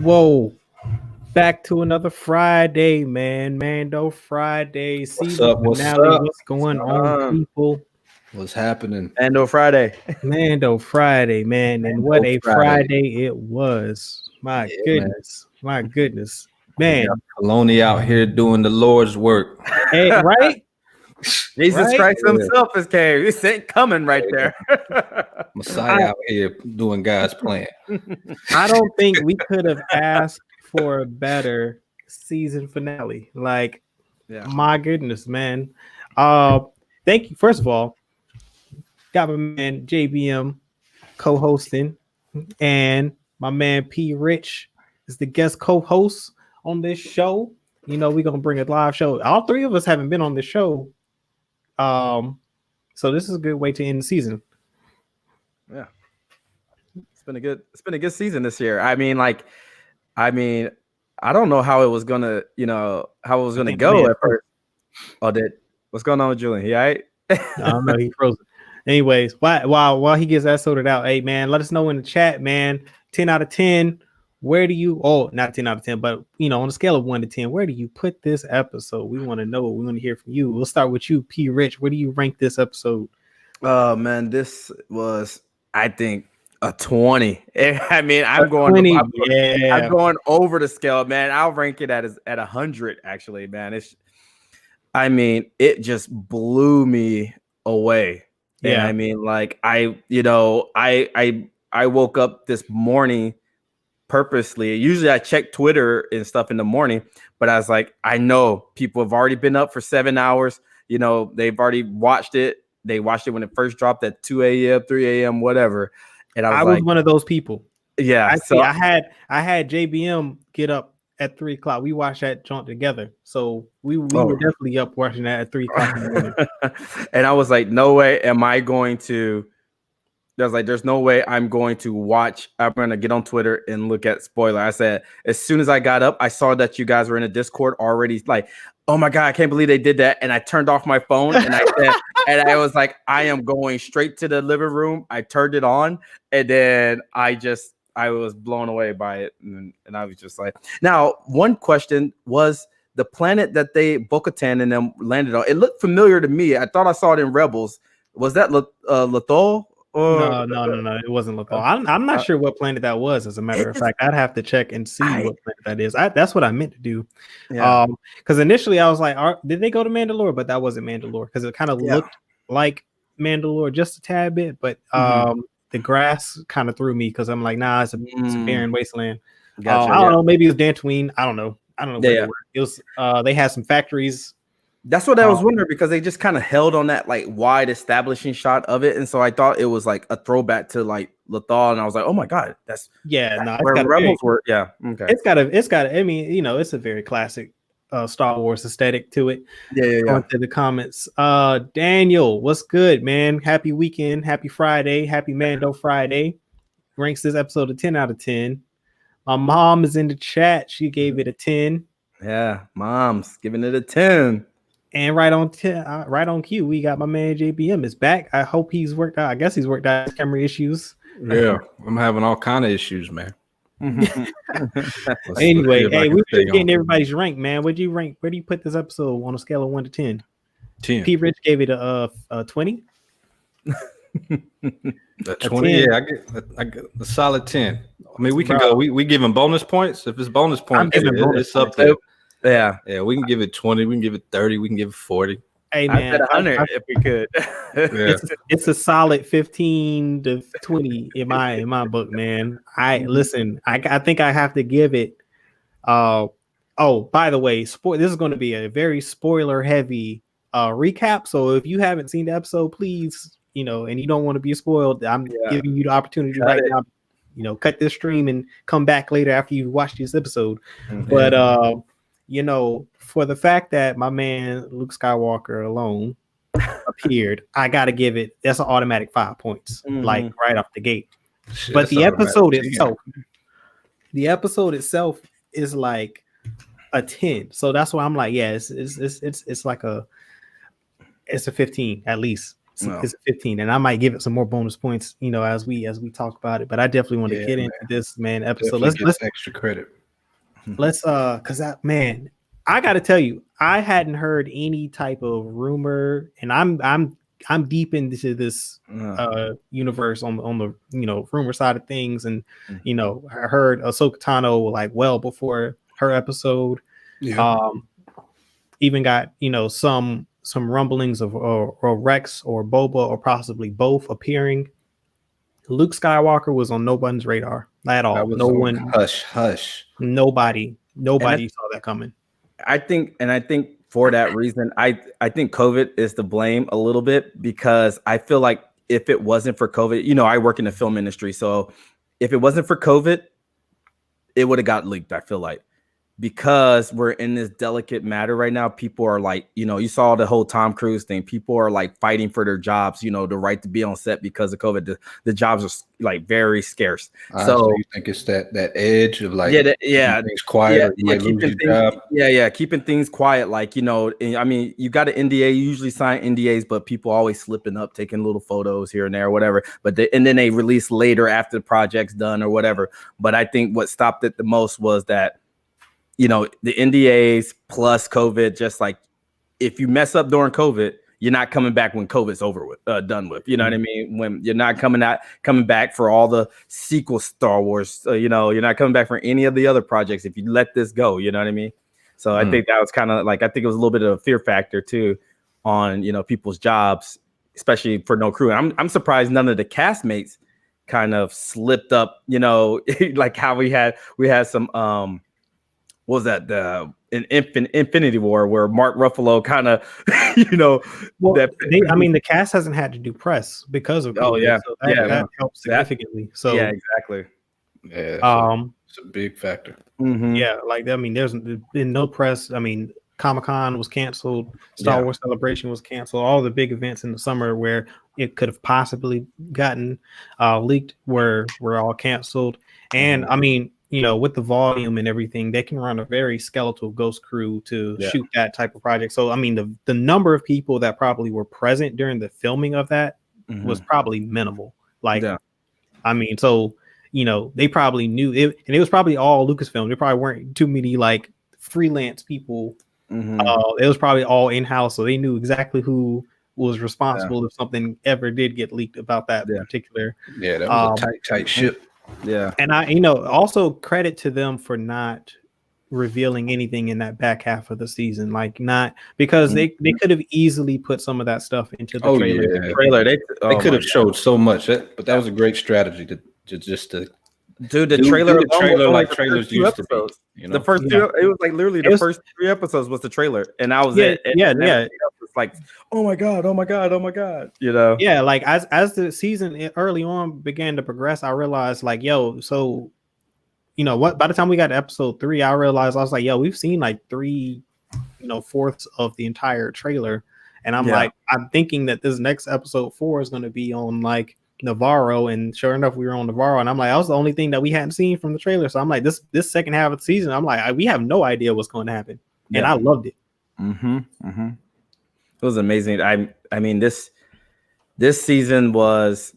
Whoa. Back to another Friday, man. Mando Friday. What's Season up? What's finale. up? What's going on, people? What's happening? Mando Friday. Mando Friday, man. And what a Friday it was. My Yeah, goodness. My goodness. We Man. got Maloney out here doing the Lord's work. Hey, right? Jesus Right? Christ himself is came. He's coming right there. Messiah out here doing God's plan. I don't think we could have asked for a better season finale. Like, my goodness, man. Thank you. First of all, got my man JBM co-hosting, and my man P Rich is the guest co-host on this show. You know, we're gonna bring a live show. All three of us haven't been on the show. So this is a good way to end the season. Yeah. It's been a good season this year. I don't know how it was gonna, how it was gonna go at first. What's going on with Julian? He all right? I don't know, he's frozen. Anyways, while he gets that sorted out, hey man, let us know in the chat, man. 10 out of 10. Where do you not 10 out of 10, but on a scale of 1 to 10, where do you put this episode? We want to know. We want to hear from you. We'll start with you, P Rich. Where do you rank this episode? Oh man, this was, I think, a 20. I mean, I'm going 20, I'm going over the scale, man. I'll rank it at 100, actually, man. It just blew me away. Yeah. And I mean, like, I woke up this morning purposely. Usually I check Twitter and stuff in the morning, but I was like, I know people have already been up for 7 hours. They've already watched it. They watched it when it first dropped at 2 a.m., 3 a.m., whatever. And I was one of those people. Yeah. I had JBM get up at 3 o'clock. We watched that jaunt together. So we were definitely up watching that at 3 o'clock in the morning. And I was like, no way am I going to. There's no way I'm going to watch. I'm going to get on Twitter and look at spoiler. I said, as soon as I got up, I saw that you guys were in a Discord already. Like, oh my God, I can't believe they did that. And I turned off my phone and I said, and I was like, I am going straight to the living room. I turned it on and then I was blown away by it. And I was just like, now, one question was the planet that Bo-Katan and them landed on. It looked familiar to me. I thought I saw it in Rebels. Was that Lothal? No, it wasn't Lothal. I'm not sure what planet that was. As a matter of fact, I'd have to check and see what planet that is. That's what I meant to do. Yeah. Because initially I was like, did they go to Mandalore? But that wasn't Mandalore because it kind of looked like Mandalore just a tad bit. But the grass kind of threw me because I'm like, nah, it's a barren wasteland. Gotcha, I don't know. Maybe it was Dantooine. I don't know. Where they were. It was. They had some factories. That's what I was wondering because they just kind of held on that like wide establishing shot of it, and so I thought it was like a throwback to like Lothal, and I was like, oh my God, that's where Rebels were. Yeah, okay. It's got. I mean, it's a very classic Star Wars aesthetic to it. Yeah. Going to the comments. Daniel, what's good, man? Happy weekend, happy Friday, happy Mando Friday. Ranks this episode a 10 out of 10. My mom is in the chat. She gave it a 10. Yeah, mom's giving it a 10. And right on cue, we got my man JBM is back. I hope he's worked out. I guess he's worked out his camera issues. Yeah, I'm having all kind of issues, man. Anyway, hey, we're getting everybody's rank, man. What'd you rank? Where do you put this episode on a scale of 1 to 10? 10. P Rich gave it a 20. 20, yeah, I get a solid 10. I mean, we can go. We give him bonus points. If it's bonus points, it's up there. Yeah, we can give it 20. We can give it 30. We can give it 40. Hey man, 100 if we could. It's a solid 15 to 20 in my book, man. Listen. I think I have to give it. By the way, this is going to be a very spoiler heavy recap. So if you haven't seen the episode, please, and you don't want to be spoiled, I'm giving you the opportunity now. Cut this stream and come back later after you watch this episode. Mm-hmm. But for the fact that my man Luke Skywalker alone appeared, I gotta give it. That's an automatic 5 points, like right off the gate. Shit, but the episode itself is like a 10. So that's why I'm like, it's like it's a 15 at least. it's a 15, and I might give it some more bonus points, as we talk about it. But I definitely want to get into this episode. Let's extra credit. Let's because I got to tell you, I hadn't heard any type of rumor, and I'm deep into this universe on the rumor side of things, and I heard Ahsoka Tano like well before her episode. Even got some rumblings of or Rex or Boba or possibly both appearing. Luke Skywalker was on nobody's radar at all. No one. Hush. Nobody saw that coming. I think for that reason, I think COVID is to blame a little bit, because I feel like if it wasn't for COVID, I work in the film industry, so if it wasn't for COVID, it would have got leaked. I feel like, because we're in this delicate matter right now, people are like, you saw the whole Tom Cruise thing. People are like fighting for their jobs, the right to be on set because of COVID. The jobs are like very scarce. So you think it's that edge of like, keeping things quiet, keeping things quiet. Like, I mean, you got an NDA, you usually sign NDAs, but people always slipping up, taking little photos here and there, or whatever. But and then they release later after the project's done or whatever. But I think what stopped it the most was that, the NDAs plus COVID, just like if you mess up during COVID, you're not coming back when COVID's over with, done with. You know what I mean? When you're not coming back for all the sequel Star Wars, you're not coming back for any of the other projects if you let this go. You know what I mean? So I think that was kind of like, I think it was a little bit of a fear factor too on people's jobs, especially for no crew. And I'm surprised none of the castmates kind of slipped up. Like how we had some what was that, in Infinity War, where Mark Ruffalo kind of, the cast hasn't had to do press because of COVID, so that helps significantly. So exactly. Yeah, it's a big factor. Mm-hmm. Yeah, like there's been no press. I mean, Comic-Con was canceled, Star Wars Celebration was canceled, all the big events in the summer where it could have possibly gotten leaked were all canceled. And I mean, with the volume and everything, they can run a very skeletal ghost crew to shoot that type of project. So, I mean, the number of people that probably were present during the filming of that was probably minimal. Like, I mean, so, they probably knew it, and it was probably all Lucasfilm. There probably weren't too many like freelance people. It was probably all in-house, so they knew exactly who was responsible if something ever did get leaked about that particular. Yeah, that was a tight ship. Yeah. And I, also credit to them for not revealing anything in that back half of the season, like not because they could have easily put some of that stuff into the trailer. Yeah. The trailer they could have showed so much, but that was a great strategy to do the trailer like trailers used to be. The first two, it was like literally the first 3 episodes was the trailer, and that was it. It's like, oh my god. Yeah, like as the season early on began to progress, I realized like, so what, by the time we got to episode 3, I realized, I was like, we've seen like 3/4 of the entire trailer, and I'm like, I'm thinking that this next episode 4 is going to be on like Navarro, and sure enough, we were on Navarro, and I'm like, that was the only thing that we hadn't seen from the trailer. So I'm like, this second half of the season, I'm like, we have no idea what's going to happen, and I loved it. It was amazing. I mean, this season was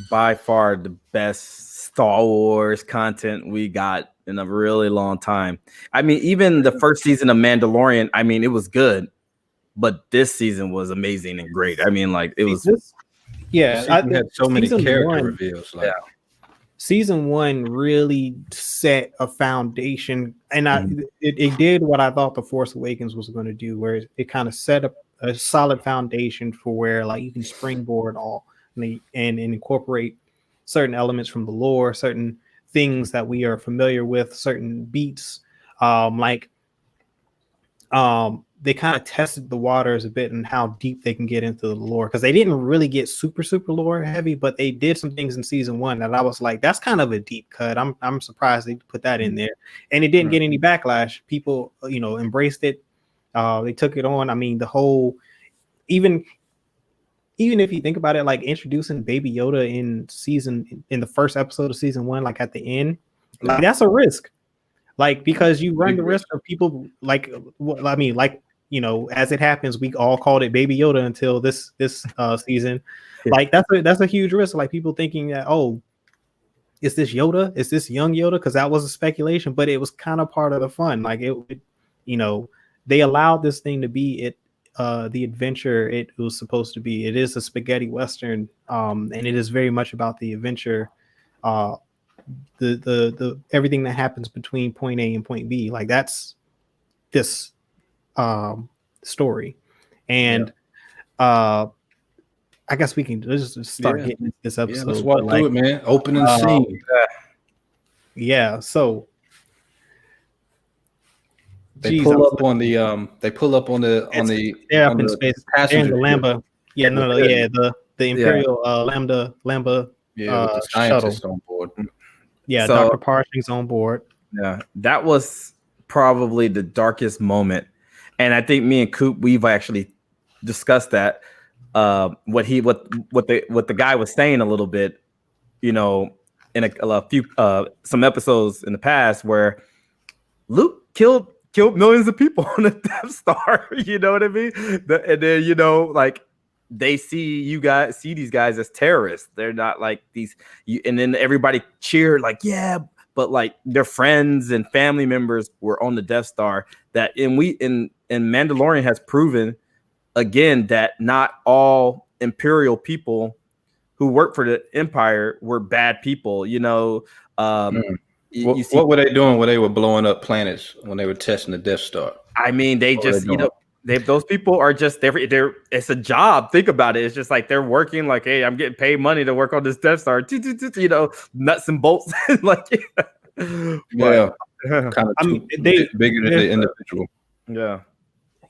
by far the best Star Wars content we got in a really long time. I mean, even the first season of Mandalorian, I mean, it was good, but this season was amazing and great. I mean, like it was. I had so many character reveals. Like, season 1 really set a foundation, and it did what I thought The Force Awakens was going to do, where it kind of set up a solid foundation for where like you can springboard all and incorporate certain elements from the lore, certain things that we are familiar with, certain beats. They kind of tested the waters a bit and how deep they can get into the lore, because they didn't really get super lore heavy, but they did some things in season 1 that I was like, that's kind of a deep cut. I'm surprised they put that in there, and it didn't get any backlash. People, embraced it. They took it on. I mean, the whole, even if you think about it, like introducing Baby Yoda in the first episode of season 1, like at the end, like that's a risk. Like, because you run the risk of people like, I mean, like, as it happens, we all called it Baby Yoda until this season. Like that's a huge risk. Like people thinking that, oh, is this Yoda? Is this young Yoda? Because that was a speculation, but it was kind of part of the fun. Like they allowed this thing to be the adventure it was supposed to be. It is a spaghetti western, and it is very much about the adventure, the everything that happens between point A and point B. Like that's this story, and I guess we can just start getting into this episode. Let's walk through it, man. Opening scene. Yeah. So they pull up on the space and the Lambda. Yeah, the Imperial Lambda with the scientists shuttle on board. Yeah, so, Dr. Parshing's on board. Yeah, that was probably the darkest moment, and I think me and Coop we've actually discussed that. What the guy was saying a little bit, in a few some episodes in the past where Luke killed millions of people on the Death Star. You know what I mean? And then like they see these guys as terrorists. They're not like these. And then everybody cheered like, yeah, but like their friends and family members were on the Death Star. That and Mandalorian has proven again that not all Imperial people who work for the Empire were bad people. What were they doing when they were blowing up planets when they were testing the Death Star? I mean, they just those people are just they're it's a job. Think about it. It's just like they're working like, hey, I'm getting paid money to work on this Death Star. Nuts and bolts. Like kind of bigger than the individual. Yeah.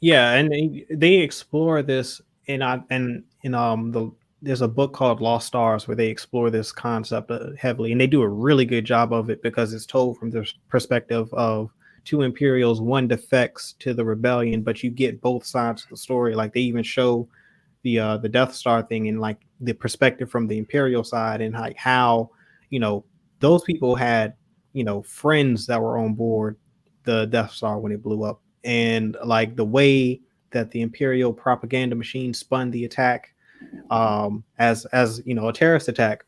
Yeah, and they explore this there's a book called Lost Stars where they explore this concept heavily, and they do a really good job of it because it's told from the perspective of two Imperials. One defects to the rebellion, but you get both sides of the story. Like they even show the Death Star thing in like the perspective from the Imperial side, and like how those people had friends that were on board the Death Star when it blew up. And like the way that the Imperial propaganda machine spun the attack as a terrorist attack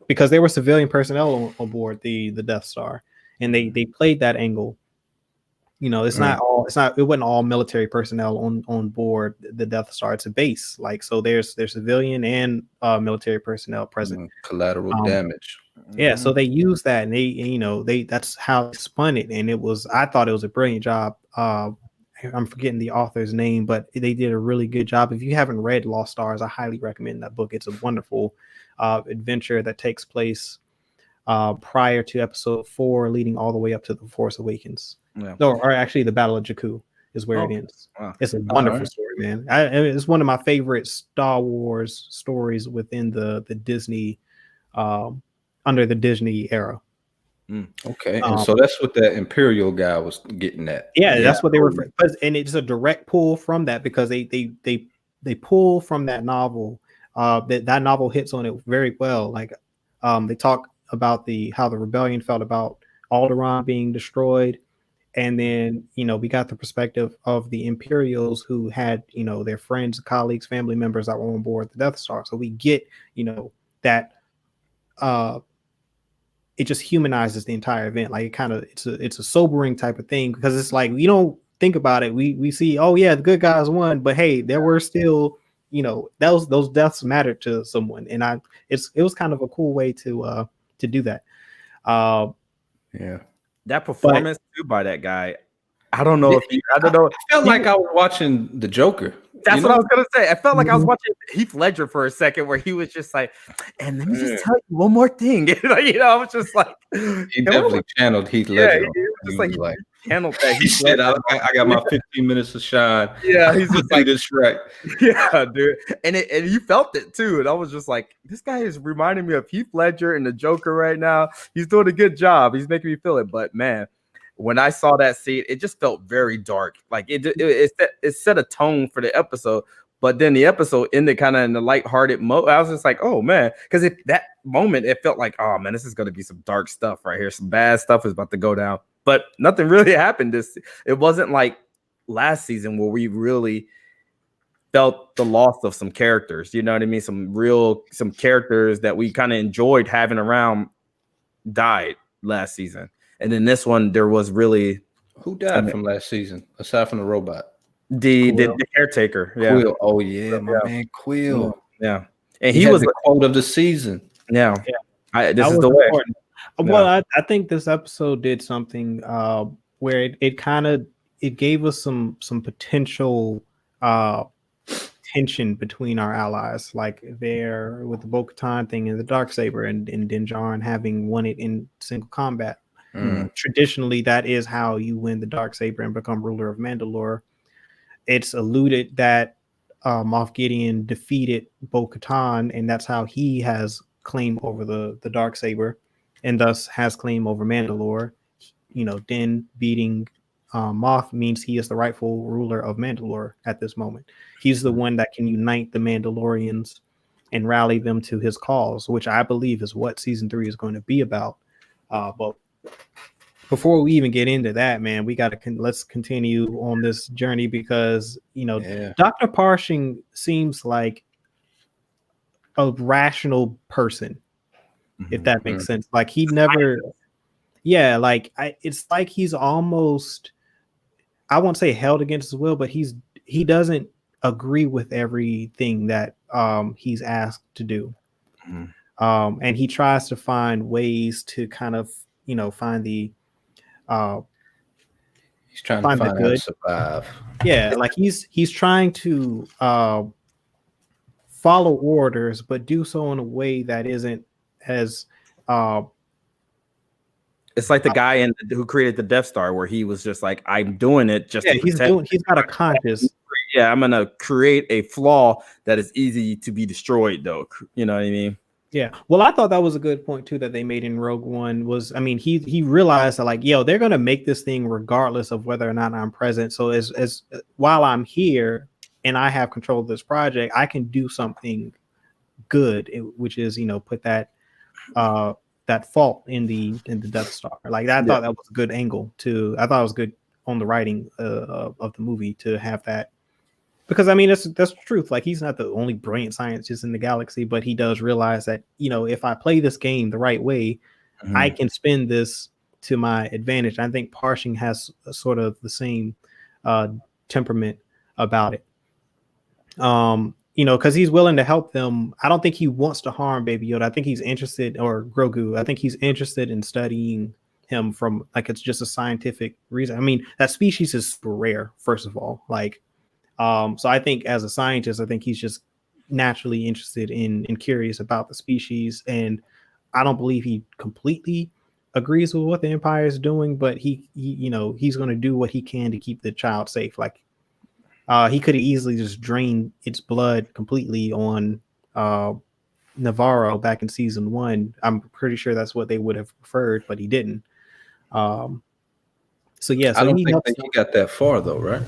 because there were civilian personnel on board the Death Star, and they played that angle. It wasn't all military personnel on board the Death Star. It's a base, like, so there's civilian and military personnel present. Collateral damage. Yeah, so they use that, and they that's how they spun it, and I thought it was a brilliant job. I'm forgetting the author's name, but they did a really good job. If you haven't read Lost Stars, I highly recommend that book. It's a wonderful adventure that takes place prior to episode 4, leading all the way up to The Force Awakens. Yeah. Or actually, the Battle of Jakku is where it ends. Wow. It's a wonderful story, man. It's one of my favorite Star Wars stories within the Disney, under the Disney era. Okay, and so that's what that Imperial guy was getting at. Yeah, that's what they were, and it's a direct pull from that because they pull from that novel. That novel hits on it very well. Like, they talk about how the rebellion felt about Alderaan being destroyed, and then we got the perspective of the Imperials who had their friends, colleagues, family members that were on board the Death Star. So we get that. It just humanizes the entire event. Like it's a sobering type of thing because it's like we don't think about it. We see, oh yeah, the good guys won, but hey, there were still those deaths mattered to someone, and it was kind of a cool way to do that. That performance too by that guy. I don't know I felt like I was watching the Joker. That's what I was gonna say. I felt like I was watching Heath Ledger for a second, where he was just like, "And let me just tell you one more thing." I was just like, he definitely channeled Heath Ledger. He channeled that. He said, "I got my 15 minutes of shine." Yeah, he's just like this right. Yeah, dude, and you felt it too. And I was just like, this guy is reminding me of Heath Ledger and the Joker right now. He's doing a good job. He's making me feel it. But man, when I saw that scene, it just felt very dark. Like it set a tone for the episode, but then the episode ended kind of in the lighthearted mode. I was just like, oh man, because that moment it felt like, oh man, this is going to be some dark stuff right here. Some bad stuff is about to go down, but nothing really happened. It wasn't like last season where we really felt the loss of some characters. You know what I mean? Some characters that we kind of enjoyed having around died last season. And in this one, there was really who died from last season aside from the robot? The caretaker. Yeah. Quill. Oh yeah, my man Quill. Yeah. And he was the quote of the season. Yeah. This is the way. Important. Well, I think this episode did something where it gave us some potential tension between our allies, like there with the Bo-Katan thing and the Darksaber and Din Djarin having won it in single combat. Traditionally, that is how you win the Darksaber and become ruler of Mandalore. It's alluded that Moff Gideon defeated Bo-Katan, and that's how he has claim over the Darksaber, and thus has claim over Mandalore. You know, Din beating Moff means he is the rightful ruler of Mandalore at this moment. He's the one that can unite the Mandalorians and rally them to his cause, which I believe is what season 3 is going to be about. But before we even get into that, man, we got to let's continue on this journey because, you know, Dr. Parshing seems like a rational person, if that makes sense. Like he never, it's like he's almost, I won't say held against his will, but he doesn't agree with everything that he's asked to do. And he tries to find ways to kind of, you know, find the he's trying to find how to survive. Yeah, like he's trying to follow orders, but do so in a way that isn't as it's like the guy who created the Death Star, where he was just like, I'm doing it just to protect. He's got a conscious. Yeah, I'm gonna create a flaw that is easy to be destroyed, though. You know what I mean? Yeah. Well, I thought that was a good point too that they made in Rogue One. Was, I mean, he realized that, like, they're gonna make this thing regardless of whether or not I'm present. So as while I'm here and I have control of this project, I can do something good, which is, you know, put that fault in the Death Star. Like I thought that was a good angle to. I thought it was good on the writing of the movie to have that. Because I mean, that's the truth. Like he's not the only brilliant scientist in the galaxy, but he does realize that, you know, if I play this game the right way, I can spin this to my advantage. I think Parshing has sort of the same temperament about it. You know, because he's willing to help them. I don't think he wants to harm Baby Yoda. I think he's interested, or Grogu. I think he's interested in studying him from, like, it's just a scientific reason. I mean, that species is super rare, first of all. Like. So I think as a scientist, I think he's just naturally interested in curious about the species. And I don't believe he completely agrees with what the Empire is doing, but he you know, he's going to do what he can to keep the child safe. Like he could have easily just drained its blood completely on Navarro back in season 1. I'm pretty sure that's what they would have preferred, but he didn't. So yeah, so I don't think he got that far though, right?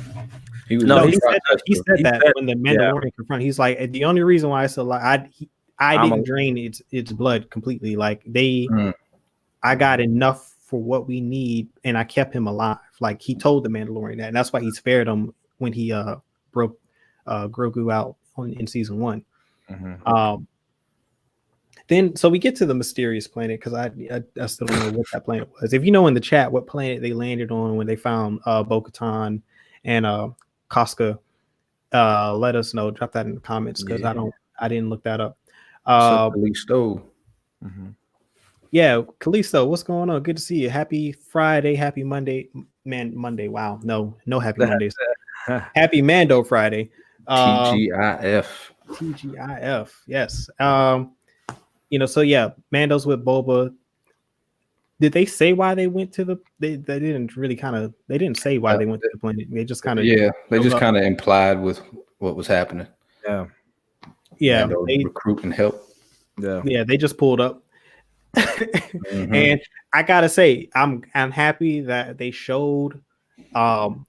He said that when the Mandalorian confronted. He's like, the only reason why I didn't drain its blood completely. Like I got enough for what we need, and I kept him alive. Like he told the Mandalorian that, and that's why he spared him when he broke Grogu out in season 1. Then so we get to the mysterious planet, because I still don't know what that planet was. If you know in the chat what planet they landed on when they found Bo-Katan and Casca, let us know. Drop that in the comments, because I didn't look that up. Callisto. Yeah, Callisto, what's going on? Good to see you. Happy Friday, happy Monday. Monday. Wow, no happy Mondays. Happy Mando Friday. TGIF. Yes. You know, so yeah, Mando's with Boba. Did they say why they went to they didn't really they didn't say why they went to the planet. They just kind of they just kind of implied with what was happening. Yeah, they recruit and help. They just pulled up. And I gotta say, I'm happy that they showed when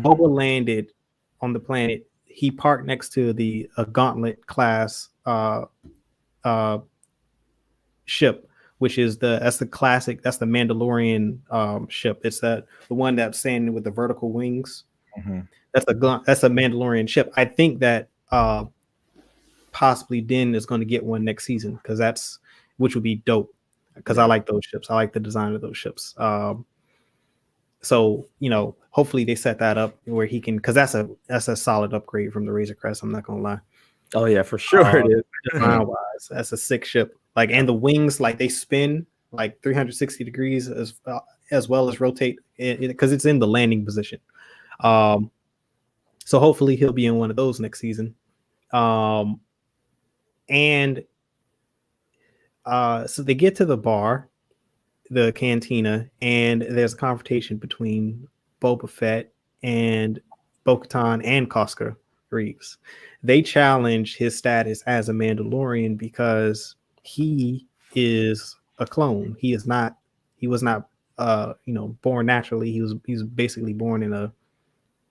Boba landed on the planet, he parked next to the Gauntlet class ship, which is that's the classic, that's the Mandalorian ship. It's the one that's standing with the vertical wings. that's a Mandalorian ship. I think that possibly Din is going to get one next season which would be dope because I like those ships. I like the design of those ships. So hopefully they set that up where he can, because that's a solid upgrade from the Razor Crest. I'm not gonna lie. Oh yeah, for sure it is. Design wise, that's a sick ship. Like, and the wings, like, they spin like 360 degrees as well as rotate because it's in the landing position. So hopefully he'll be in one of those next season. And so they get to the bar, the cantina, and there's a confrontation between Boba Fett and Bo-Katan and Koska Reeves. They challenge his status as a Mandalorian because he is a clone. He was not born naturally. He was basically born in a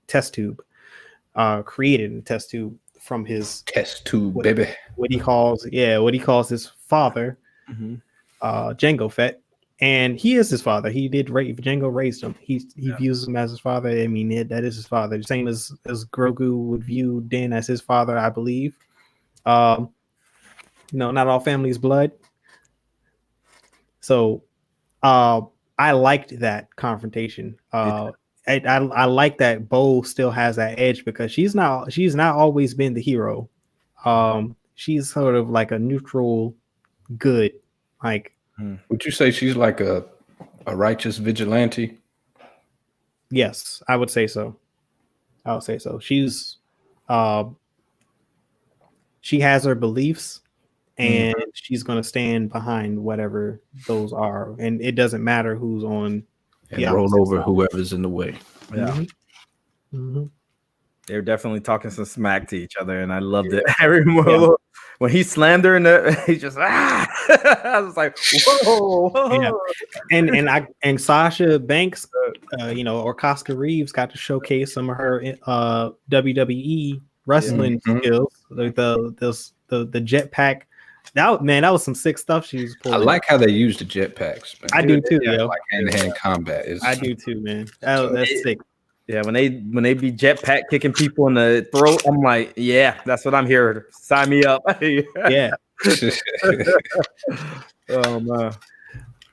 test tube, created in a test tube from his test tube, baby. What he calls his father, Jango Fett. And he is his father. Jango raised him. He views him as his father. I mean, that is his father. The same as Grogu would view Din as his father, I believe. Not all families blood. So I liked that confrontation. I like that Bo still has that edge because she's not always been the hero. She's sort of like a neutral good. Like, would you say she's like a righteous vigilante? Yes, I would say so. She's she has her beliefs, and she's going to stand behind whatever those are, and it doesn't matter who's on and roll over side. Whoever's in the way. Yeah. They're definitely talking some smack to each other, and I loved it. Every when he slammed her he just I was like, whoa. Yeah. And Sasha Banks, or Koska Reeves got to showcase some of her WWE wrestling skills, like the jetpack. That was some sick stuff she was pulling. I like how they use the jetpacks, man. I do too, yo. Like hand-to-hand combat I do too, man. That's sick. Yeah, when they be jetpack kicking people in the throat, I'm like, yeah, that's what I'm here. Sign me up. Yeah. Oh man.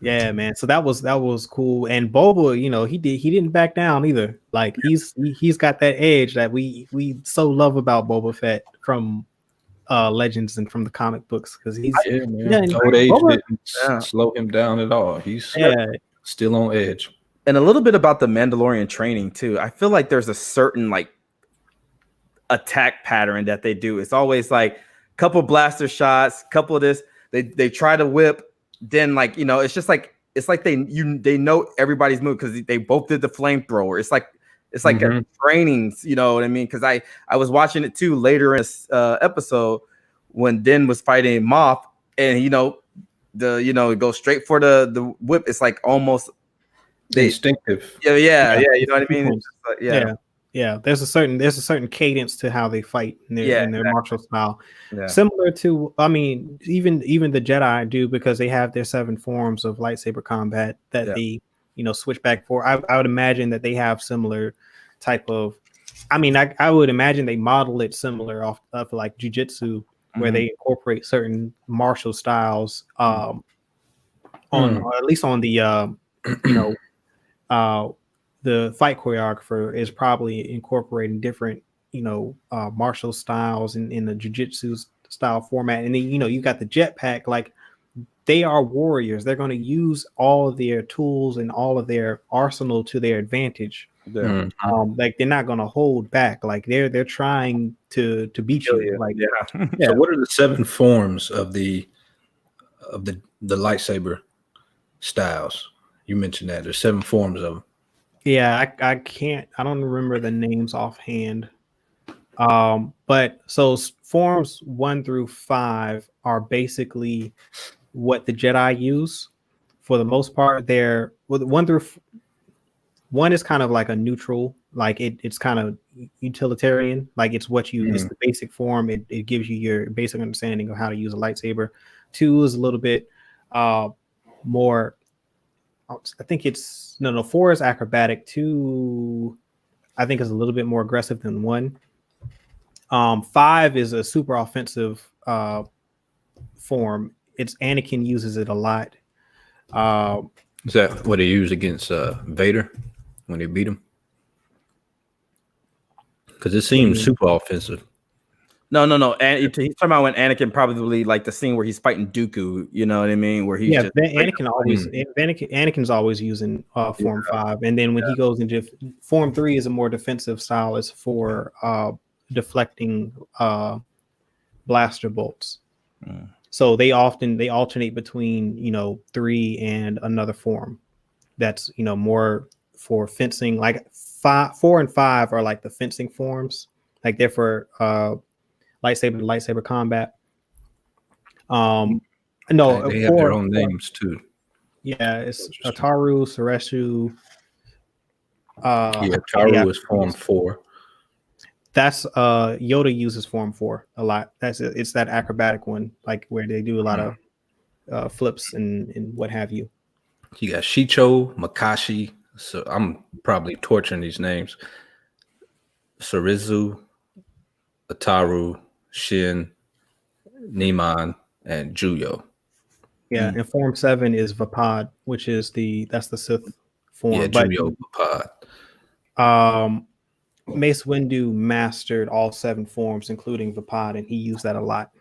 Yeah, man. So that was cool. And Boba, he didn't back down either. Like, he's got that edge that we so love about Boba Fett from Legends and from the comic books, because he's old age didn't slow him down at all. He's still on edge. And a little bit about the Mandalorian training too. I feel like there's a certain like attack pattern that they do. It's always like couple blaster shots, couple of this. They try to whip. Then it's just like they know everybody's move because they both did the flamethrower. It's like a trainings, you know what I mean? Because I was watching it too later in this episode when Din was fighting Moff, and it goes straight for the whip. It's like almost instinctive. Yeah. You know what I mean? Yeah. There's a certain cadence to how they fight in their martial style. Yeah. Similar to, I mean, even the Jedi do, because they have their 7 forms of lightsaber combat that they switch back for. I would imagine that they have similar type of. I mean, I would imagine they model it similar off of like jiu-jitsu, where they incorporate certain martial styles or at least on the the fight choreographer is probably incorporating different, martial styles in the jiu-jitsu style format. And then, you got the jetpack, like they are warriors. They're going to use all of their tools and all of their arsenal to their advantage. Like they're not going to hold back. Like they're trying to beat you. Like, So what are the 7 forms of the lightsaber styles? You mentioned that there's 7 forms of them. Yeah, I don't remember the names offhand. But so forms 1 through 5 are basically what the Jedi use for the most part. They're 1 is kind of like a neutral, like it's kind of utilitarian, like it's what it's the basic form. It gives you your basic understanding of how to use a lightsaber. 2 is a little bit more. I think 4 is acrobatic. 2 I think is a little bit more aggressive than 1. 5 is a super offensive form. Anakin uses it a lot. Is that what he used against Vader when he beat him? Because it seems super offensive. No. And he's talking about when Anakin probably like the scene where he's fighting Dooku. You know what I mean? Where he's Anakin's always using Form 5, and then when he goes into Form 3 is a more defensive style. It's for deflecting blaster bolts. So they alternate between 3 and another form that's more for fencing. Like 4 and 5 are like the fencing forms, like they're for lightsaber combat. No, they have their own names too. Yeah, it's Ataru, Sureshu. Taru is Form 4. That's Yoda uses Form 4 a lot. It's that acrobatic one, like where they do a lot of flips and what have you. You got Shicho, Makashi. So I'm probably torturing these names. Surizu, Ataru, Shin, Niman, and Juyo. Yeah, and Form 7 is Vapad, which is that's the Sith form. Yeah, Juyo Vapad. Mace Windu mastered all 7 forms, including Vapad, and he used that a lot.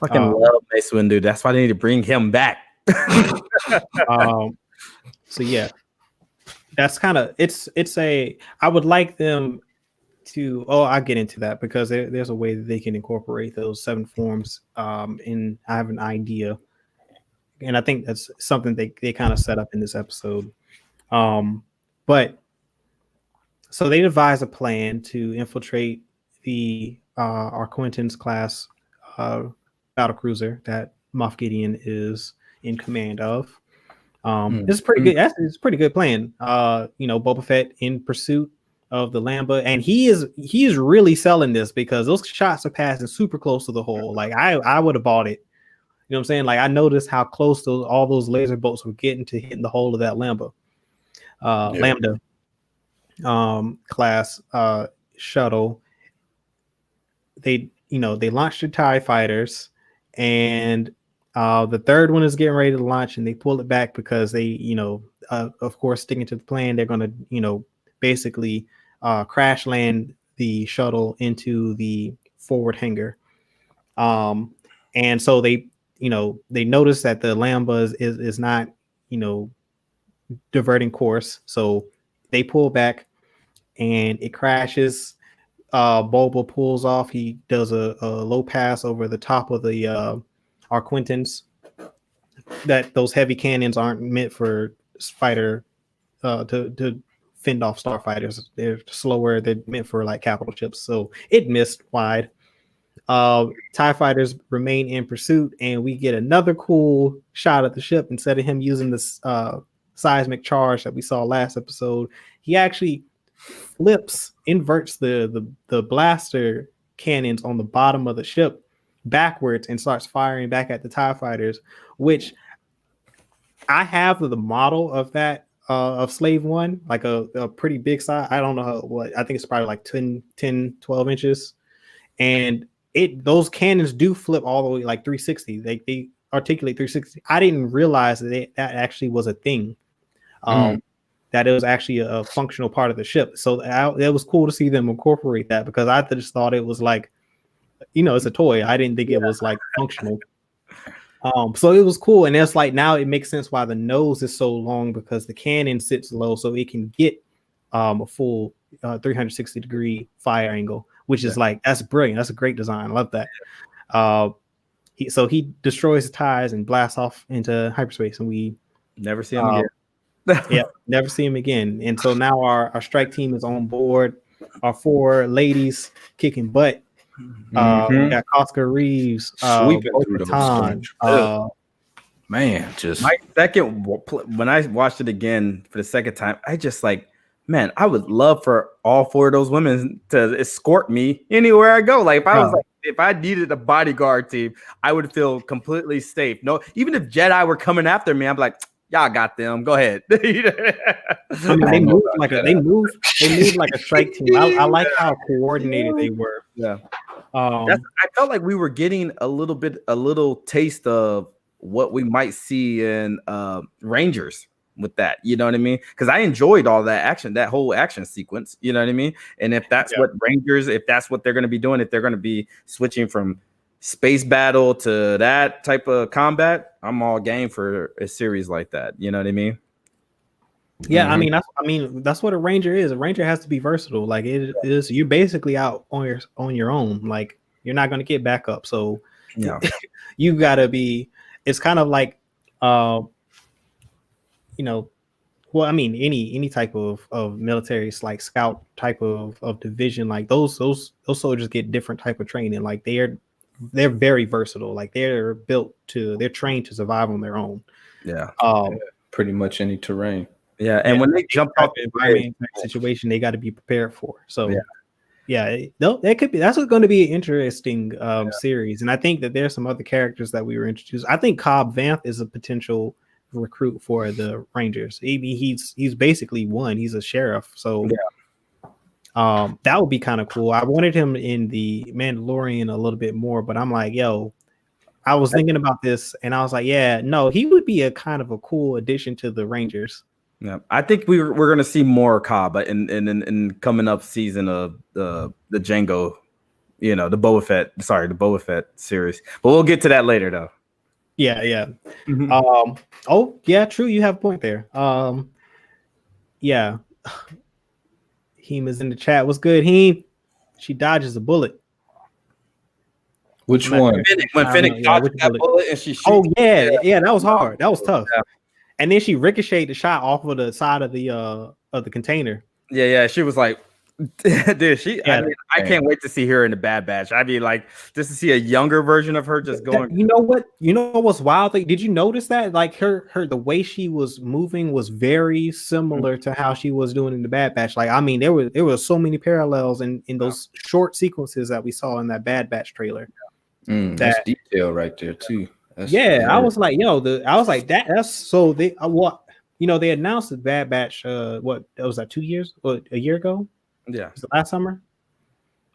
Fucking love Mace Windu. That's why they need to bring him back. So yeah, that's kind of I would like them to. Oh, I'll get into that because there's a way that they can incorporate those 7 forms. And I have an idea, and I think that's something they kind of set up in this episode. But so they devised a plan to infiltrate the Arquitens class battlecruiser that Moff Gideon is in command of. This is pretty good. It's a pretty good plan. Boba Fett in pursuit of the Lamba, and he is really selling this because those shots are passing super close to the hole. Like I would have bought it. You know what I'm saying? Like I noticed how close all those laser bolts were getting to hitting the hole of that Lambda class shuttle. They launched the TIE fighters, and the third one is getting ready to launch, and they pull it back because they, of course, sticking to the plan, they're going to, basically crash land the shuttle into the forward hangar. And so they notice that the Lamba is not, diverting course. So they pull back and it crashes. Boba pulls off. He does a low pass over the top of the Arquitens. That those heavy cannons aren't meant for fighter to fend off starfighters. They're slower. They're meant for like capital ships. So it missed wide. TIE fighters remain in pursuit, and we get another cool shot at the ship. Instead of him using this seismic charge that we saw last episode, he actually inverts the blaster cannons on the bottom of the ship backwards and starts firing back at the TIE fighters, which I have the model of that of Slave One, like a pretty big size. I don't know what, I think it's probably like 12 inches. And those cannons do flip all the way like 360. They articulate 360. I didn't realize that actually was a thing. That it was actually a functional part of the ship. So it was cool to see them incorporate that, because I just thought it was like, it's a toy. I didn't think it was like functional. So it was cool. And it's like, now it makes sense why the nose is so long, because the cannon sits low so it can get a full 360 degree fire angle, which is like, that's brilliant. That's a great design. I love that. He destroys the ties and blasts off into hyperspace, and we never see him again. Yeah, never see him again. And so now our strike team is on board. Our 4 ladies kicking butt. We got Oscar Reeves, sweeping through those man, just my second, when I watched it again for the second time, I just like, man, I would love for all 4 of those women to escort me anywhere I go. Like if I needed a bodyguard team, I would feel completely safe. No, even if Jedi were coming after me, I'm like, y'all got them. Go ahead. I mean, they moved like a strike team. I like how coordinated they were. Yeah. I felt like we were getting a little taste of what we might see in Rangers with that. You know what I mean? Because I enjoyed all that action, that whole action sequence. You know what I mean? And if that's what Rangers, if that's what they're going to be doing, if they're going to be switching from space battle to that type of combat, I'm all game for a series like that. You know what I mean? Yeah, I mean that's what a ranger is. A ranger has to be versatile. Like it is, you're basically out on your own. Like you're not going to get back up. So you gotta be. It's kind of like, you know, well, I mean any type of military, like scout type of division. Like those soldiers get different type of training. Like they're very versatile. Like they're trained to survive on their own. Yeah. Pretty much any terrain. Yeah, and when they jump off the environment situation, they got to be prepared for. So, that could be. That's going to be an interesting series, and I think that there's some other characters that we were introduced. I think Cobb Vanth is a potential recruit for the Rangers. He's basically one. He's a sheriff, so that would be kind of cool. I wanted him in the Mandalorian a little bit more, but I'm like, yo. I was thinking about this, and I was like, yeah, no, he would be a kind of a cool addition to the Rangers. Yeah, I think we're going to see more Cobb in coming up season of the Django, the Boba Fett series. But we'll get to that later, though. Yeah. Mm-hmm. Oh yeah, true. You have a point there. Yeah. Heem is in the chat. What's good, Heem? She dodges a bullet. Which one? When Finnick dodged that bullet and she shoots. Oh yeah, that was hard. That was tough. Yeah. And then she ricocheted the shot off of the side of the container. Yeah. She was like, dude, I can't wait to see her in the Bad Batch. I'd be like, just to see a younger version of her just going. You know what? You know what's wild? Did you notice that? Like her the way she was moving was very similar to how she was doing in the Bad Batch. Like, I mean, there were so many parallels in those short sequences that we saw in that Bad Batch trailer. That's detail right there too. I was like, that's so they they announced the Bad Batch what was that 2 years or a year ago? Yeah, was it last summer?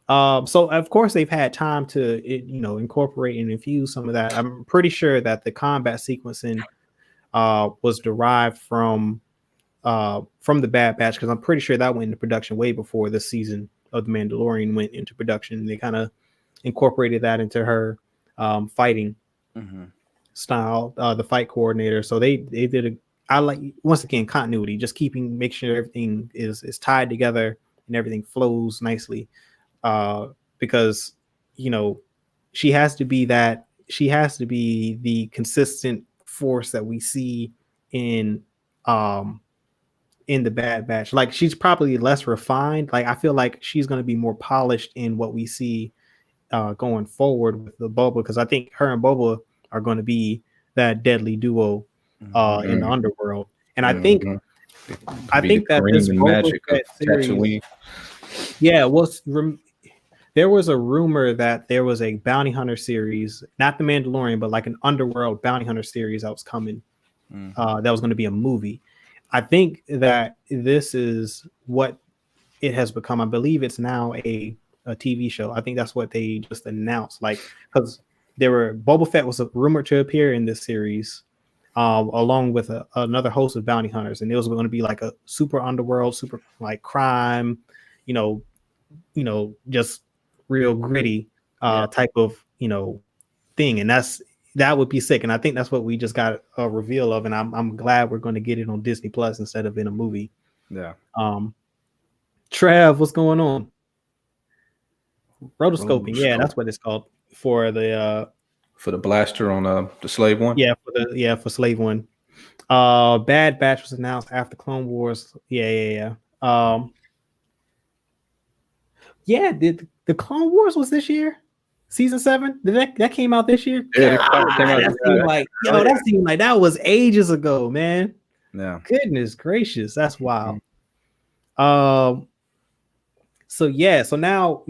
So of course they've had time to incorporate and infuse some of that. I'm pretty sure that the combat sequencing was derived from the Bad Batch, because I'm pretty sure that went into production way before this season of The Mandalorian went into production. They kind of incorporated that into her fighting style, the fight coordinator. So they did I like, once again, continuity, just make sure everything is tied together and everything flows nicely. Because she has to be the consistent force that we see in the Bad Batch. Like, she's probably less refined. Like, I feel like she's going to be more polished in what we see going forward with the Boba, because I think her and Boba are going to be that deadly duo in the underworld. And I think that this Boba Fett series, there was a rumor that there was a bounty hunter series, not the Mandalorian, but like an underworld bounty hunter series that was coming. That was going to be a movie. I think that this is what it has become. I believe it's now a TV show. I think that's what they just announced. Like, because Boba Fett was rumored to appear in this series, along with another host of bounty hunters, and it was going to be like a super underworld, super like crime, just real gritty type of thing, and that would be sick. And I think that's what we just got a reveal of, and I'm glad we're going to get it on Disney Plus instead of in a movie. Yeah. Trev, what's going on? Rotoscoping, yeah, that's what it's called for the blaster on the Slave One. Yeah, for Slave One. Bad Batch was announced after Clone Wars. Yeah. Did the Clone Wars was this year? Season 7? Did that came out this year? Yeah, that seemed like that was ages ago, man. Yeah. Goodness gracious, that's wild. So now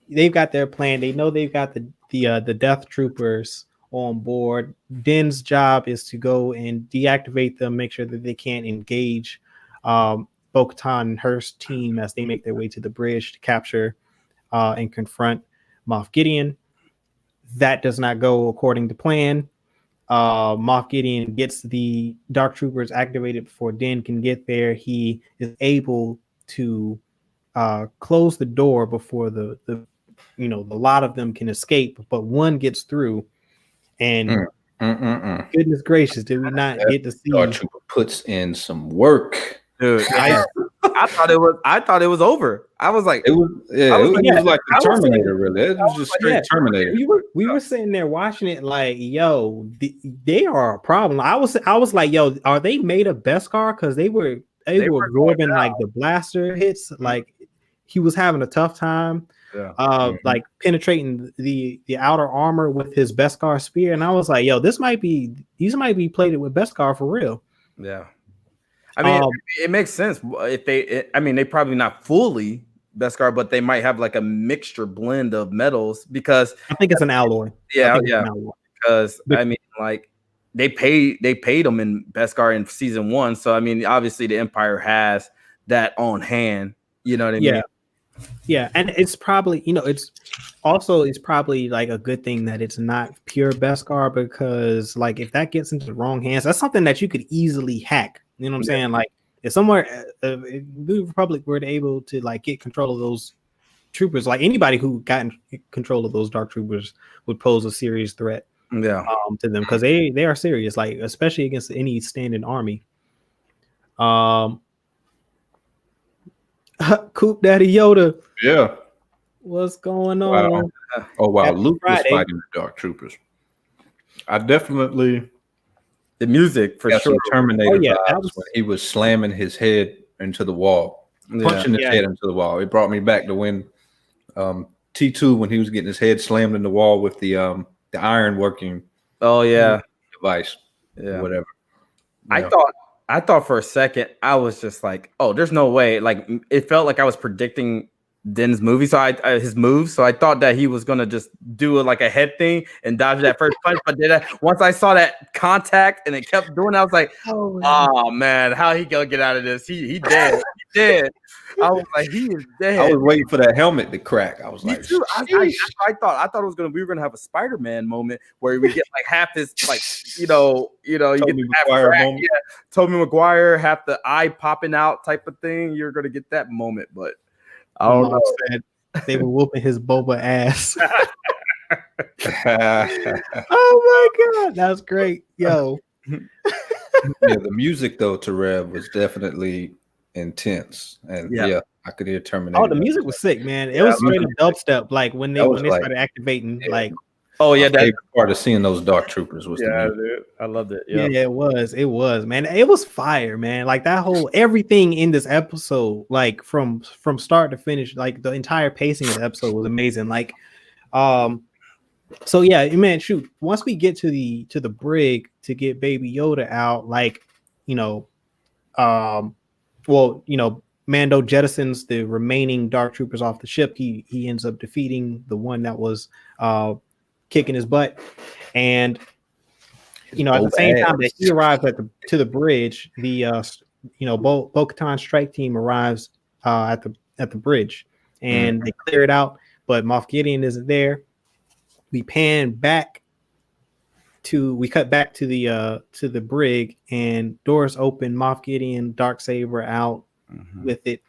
they've got their plan. They know they've got the Death Troopers on board. Din's job is to go and deactivate them, make sure that they can't engage Bo-Katan and her team as they make their way to the bridge to capture and confront Moff Gideon. That does not go according to plan. Moff Gideon gets the Dark Troopers activated before Din can get there. He is able to close the door before the lot of them can escape, but one gets through. And goodness gracious, did we not get to see? Dark Trooper puts in some work, dude. I thought it was over. I was like, it was like the Terminator. Really, it was just straight Terminator. We were sitting there watching it like, yo, they are a problem. I was like, yo, are they made of Beskar? Because they were absorbing like the blaster hits. Like he was having a tough time. Like penetrating the outer armor with his Beskar spear, and I was like, yo, these might be plated with Beskar for real. Yeah. I mean, it makes sense if they probably not fully Beskar, but they might have like a mixture blend of metals because I think it's an alloy. Yeah. Because I mean, like they paid them in Beskar in season 1, so I mean, obviously the Empire has that on hand. You know what I mean? Yeah, and it's probably it's probably like a good thing that it's not pure Beskar, because like if that gets into the wrong hands, that's something that you could easily hack. You know what I'm saying? Like if somewhere if the Republic were able to like get control of those troopers, like anybody who got in control of those Dark Troopers would pose a serious threat. To them, because they are serious, like especially against any standing army. Coop Daddy Yoda. Yeah. What's going on? Wow. Oh wow, Happy Luke Friday. Was fighting the Dark Troopers. I definitely the music for sure. Terminator vibes when he was slamming his head into the wall, punching his head into the wall. It brought me back to when T2 when he was getting his head slammed in the wall with the iron working. Device. Yeah, whatever. I thought for a second I was just like, oh, there's no way. Like it felt like I was predicting Din's movie, so his moves. So I thought that he was gonna just do like a head thing and dodge that first punch. But once I saw that contact and it kept doing, I was like, oh man, how he gonna get out of this? He dead. He dead. I was like, he is dead. I was waiting for that helmet to crack. I was like, too. I thought we were gonna have a Spider-Man moment where we get like half his like you get Tobey Maguire, half the eye popping out type of thing. You're gonna get that moment, but I don't know. They were whooping his boba ass. Oh my god, that's great, yo. The music though to Rev was definitely intense, and I could hear Terminator. Oh, the music was sick, man. It was straight up dubstep, like when they started activating, like. Oh yeah, that part of seeing those Dark Troopers was dude. I loved it. Yeah, it was, man. It was fire, man. Like that whole everything in this episode, like from start to finish, like the entire pacing of the episode was amazing. Like, so yeah, man, shoot. Once we get to the brig to get Baby Yoda out, like, Mando jettisons the remaining Dark Troopers off the ship. He ends up defeating the one that was kicking his butt, and at the same time that he arrives to the bridge, the Bo-Katan strike team arrives at the bridge, and they clear it out, but Moff Gideon isn't there. We cut back to the brig, and doors open. Moff Gideon, Darksaber out with it,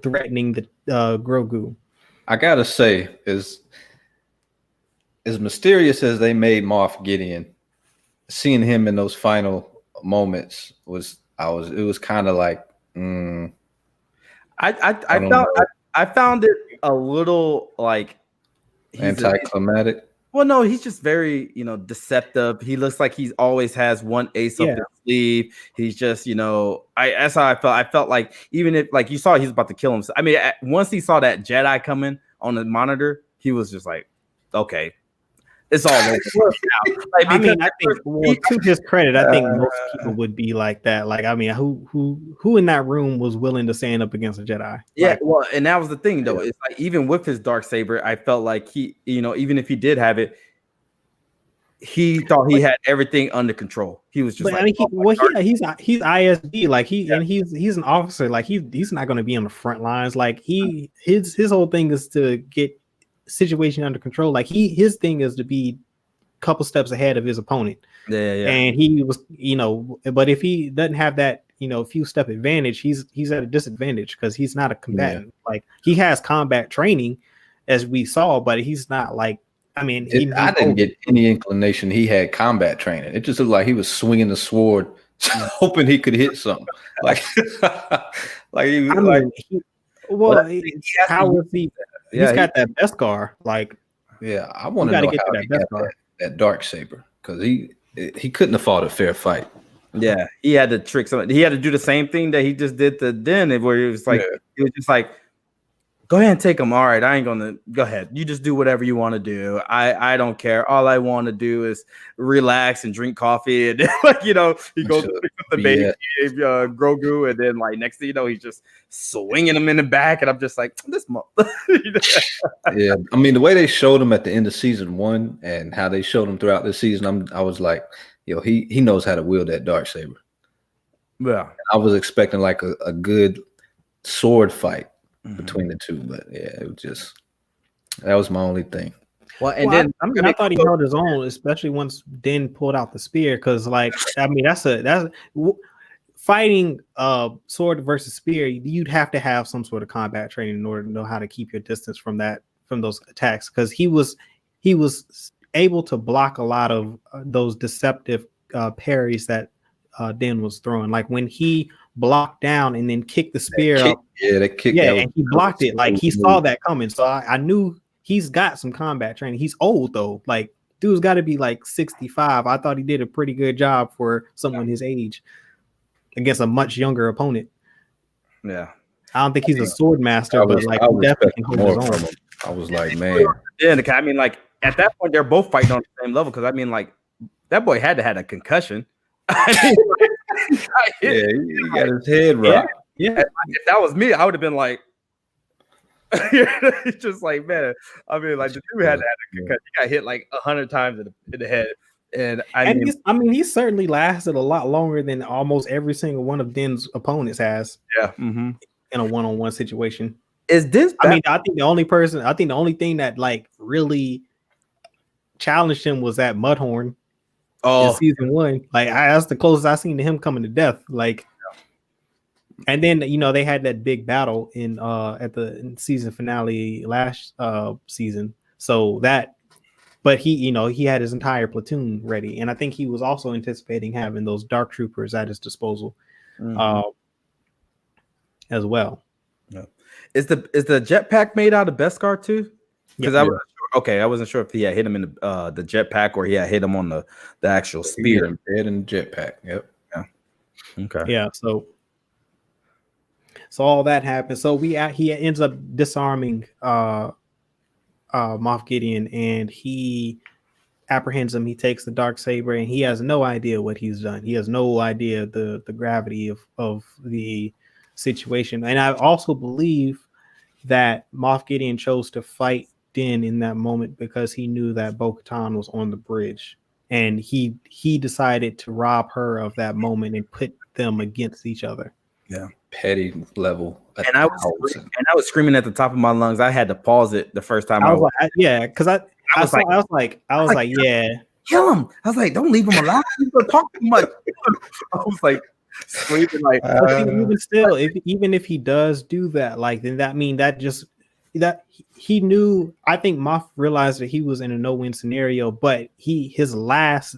threatening the Grogu. I gotta say, as mysterious as they made Moff Gideon, seeing him in those final moments it was kind of like I found it a little like anticlimactic. Well, no, he's just very, deceptive. He looks like he always has one ace up his sleeve. He's just, that's how I felt. I felt like even if, like you saw, he's about to kill himself. I mean, once he saw that Jedi coming on the monitor, he was just like, okay, it's all over. Like, I think to his credit, I think most people would be like that. Like, I mean, who in that room was willing to stand up against a Jedi? Yeah, like, well, and that was the thing, though. It's like even with his Darksaber, I felt like he, even if he did have it, he thought he had everything under control. He was just but I mean, he's ISB, like and he's an officer, like he's not going to be on the front lines. Like his whole thing is to get situation under control. Like his thing is to be a couple steps ahead of his opponent. Yeah. And he was, but if he doesn't have that, few step advantage, he's at a disadvantage because he's not a combatant. Yeah. Like he has combat training, as we saw, but he's not like. I mean, I didn't get any inclination he had combat training. It just looked like he was swinging the sword, hoping he could hit something. Like, he was how was he? He's got that Beskar. Like, yeah, I want to know how he got that dark saber because he couldn't afford a fair fight. Yeah, he had to trick someone. He had to do the same thing that he just did to Den, where he was like, he was just like, go ahead and take him. All right, I ain't gonna go ahead. You just do whatever you want to do. I don't care. All I want to do is relax and drink coffee. And he goes to pick up the baby Grogu, and then like next thing you know, he's just swinging him in the back, and I'm just like, this month. Yeah, I mean the way they showed him at the end of season 1 and how they showed him throughout the season, I was like, he knows how to wield that darksaber. Yeah, I was expecting like a good sword fight between the two, but yeah, it was just that was my only thing. Well, and then I thought he held his own, especially once Den pulled out the spear, because like I mean that's fighting sword versus spear. You'd have to have some sort of combat training in order to know how to keep your distance from those attacks, because he was able to block a lot of those deceptive parries that Den was throwing. Like when he blocked down and then kicked the spear up. Yeah, that kick. Yeah, and he blocked it. Like he saw that coming. So I knew he's got some combat training. He's old though. Like dude's got to be like 65. I thought he did a pretty good job for someone his age against a much younger opponent. Yeah. I don't think he's a sword master, but like he definitely can hold his own. I was like, man. Yeah, I mean, like at that point, they're both fighting on the same level, because I mean, like that boy had to have a concussion. He got his head rocked. Yeah. If that was me, I would have been like, it's just like, man. I mean, like the dude had to have a concussion. He got hit like 100 times in the head, and he certainly lasted a lot longer than almost every single one of Den's opponents has. Yeah, in a one-on-one situation. Is this? I mean, I think the only thing that like really challenged him was that Mudhorn. In season 1, like that's the closest I seen to him coming to death. Like, and then they had that big battle in season finale last season. So that, but he had his entire platoon ready, and I think he was also anticipating having those dark troopers at his disposal, as well. Yeah. Is the jetpack made out of Beskar too? Because I wasn't sure if he had hit him in the jetpack or he had hit him on the actual spear. Head in the jetpack. Yep. Yeah. Okay. Yeah. So all that happened. So he ends up disarming Moff Gideon, and he apprehends him. He takes the Darksaber, and he has no idea what he's done. He has no idea the gravity of the situation. And I also believe that Moff Gideon chose to fight Din in that moment because he knew that Bo-Katan was on the bridge, and he decided to rob her of that moment and put them against each other. Yeah, petty level. And I was screaming at the top of my lungs. I had to pause it the first time. I was like, yeah, because I was like, yeah, kill him. I was like, don't leave him alive. He's gonna talk too much. I was like screaming like, even still, even if he does do that, like then that mean that he knew. I think Moff realized that he was in a no-win scenario, but his last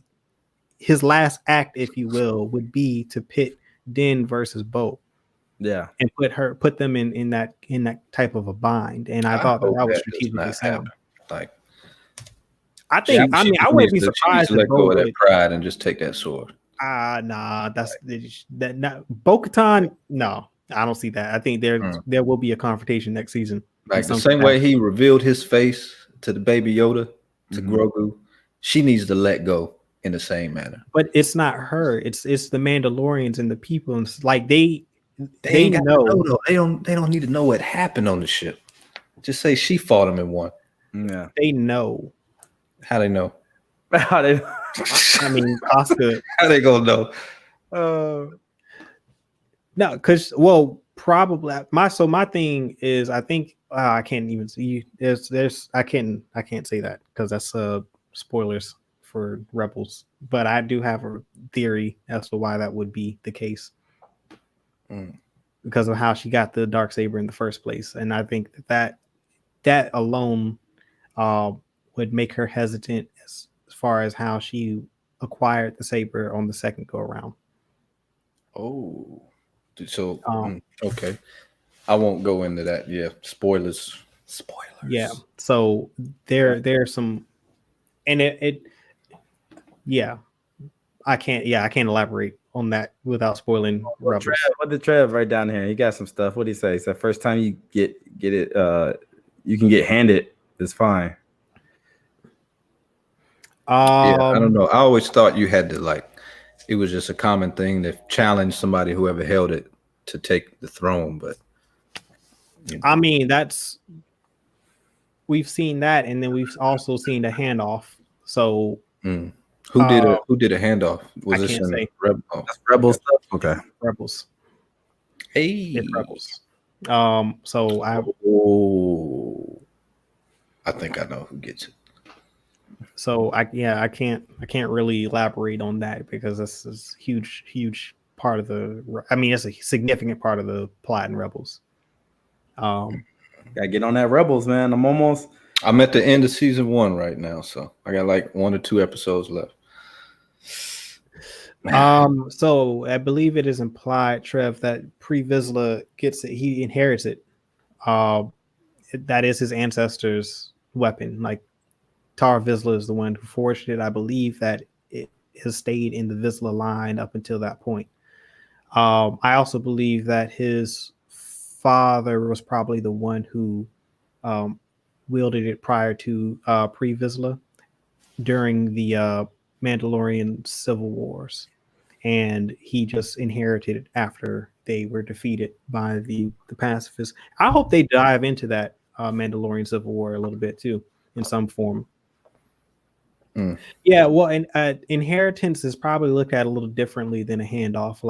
act, if you will, would be to pit Din versus Bo. Yeah, and put them in that type of a bind. And I thought that was strategically sound. Like, I think I wouldn't be surprised to let go of that pride and just take that sword. Nah, that not Bo-Katan. No, I don't see that. I think there will be a confrontation next season. Like the same way he revealed his face to the baby Yoda, to Grogu, she needs to let go in the same manner. But it's not her. It's the Mandalorians and the people. And it's like they know. They don't need to know what happened on the ship. Just say she fought him and won. Yeah, they know. How they know? I mean, Oscar. How they gonna know? No, because probably my thing is I think I can't even see. I can't say that because that's spoilers for Rebels. But I do have a theory as to why that would be the case. Because of how she got the Darksaber in the first place, and I think that alone would make her hesitant as far as how she acquired the saber on the second go around. Oh, so okay, I won't go into that. Yeah, spoilers. Yeah, so there's some, and I can't elaborate on that without spoiling Rebels. What did Trev right down here? He got some stuff. What did he say? He said first time you get it, you can get handed. It's fine. Yeah, I don't know. I always thought you had to it was just a common thing to challenge somebody whoever held it to take the throne. But I mean, we've seen that, and then we've also seen the handoff. So who did a handoff? Was this in Rebel stuff? Okay, Rebels. Hey, it's Rebels. So I think I know who gets it. So I can't really elaborate on that because this is huge part of it's a significant part of the plot in Rebels. Gotta get on that Rebels, man. I'm at the end of season 1 right now, so I got 1 or 2 episodes left. So I believe it is implied, Trev, that Pre Vizsla gets it, he inherits it. That is his ancestor's weapon. Tar Vizsla is the one who forged it. I believe that it has stayed in the Vizsla line up until that point. I also believe that his father was probably the one who wielded it prior to Pre Vizsla during the Mandalorian Civil Wars, and he just inherited it after they were defeated by the pacifists. I hope they dive into that Mandalorian Civil War a little bit too, in some form. Yeah, well, and inheritance is probably looked at a little differently than a handoff.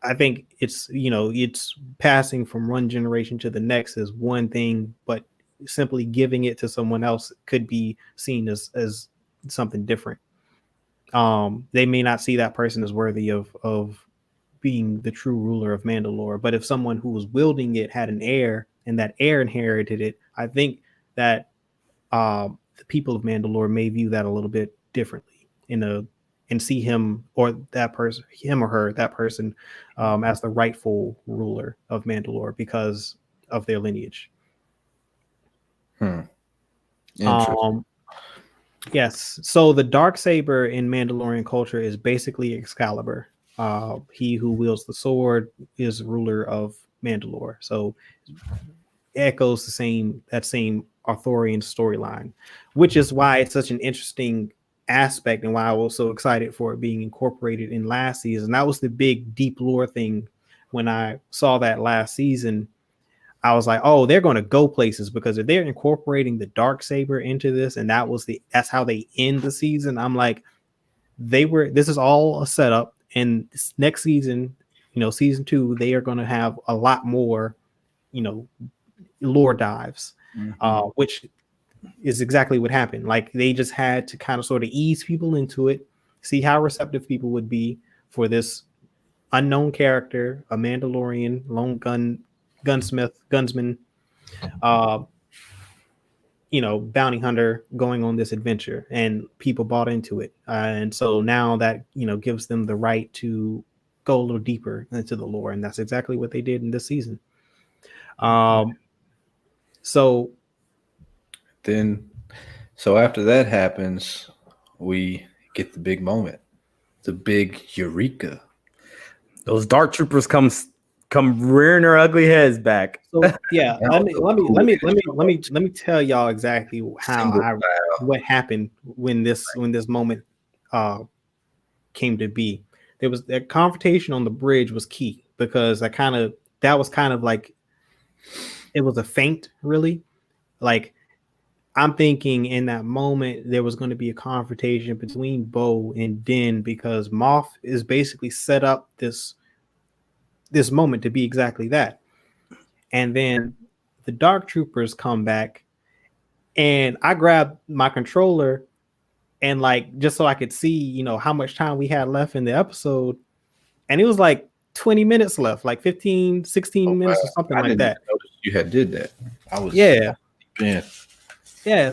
I think it's it's passing from one generation to the next is one thing, but simply giving it to someone else could be seen as something different. They may not see that person as worthy of being the true ruler of Mandalore, but if someone who was wielding it had an heir and that heir inherited it, I think that the people of Mandalore may view that a little bit differently and see him or that person, him or her, that person as the rightful ruler of Mandalore because of their lineage. Yes. So the Darksaber in Mandalorian culture is basically Excalibur. He who wields the sword is ruler of Mandalore. So it echoes that same Arthurian storyline, which is why it's such an interesting aspect and why I was so excited for it being incorporated in last season. That was the big deep lore thing. When I saw that last season, I was like, oh, they're going to go places because if they're incorporating the Darksaber into this, and that's how they end the season. I'm like, this is all a setup. And this next season, season 2, they are going to have a lot more, lore dives, which is exactly what happened. They just had to kind of sort of ease people into it, see how receptive people would be for this unknown character, a Mandalorian lone gunsman, bounty hunter going on this adventure, and people bought into it. And so now that, gives them the right to go a little deeper into the lore. And that's exactly what they did in this season. So after that happens, we get the big moment, the big eureka. Those dark troopers come rearing their ugly heads back. So yeah, let me tell y'all exactly what happened when this moment came to be. There was that confrontation on the bridge was key because that was kind of like it was a feint, really. I'm thinking in that moment there was going to be a confrontation between Bo and Din because Moff is basically set up this moment to be exactly that. And then the Dark Troopers come back, and I grabbed my controller and like just so I could see, how much time we had left in the episode. And it was like 20 minutes left, like 15, 16 minutes or something like that. You had did that. I was Yeah,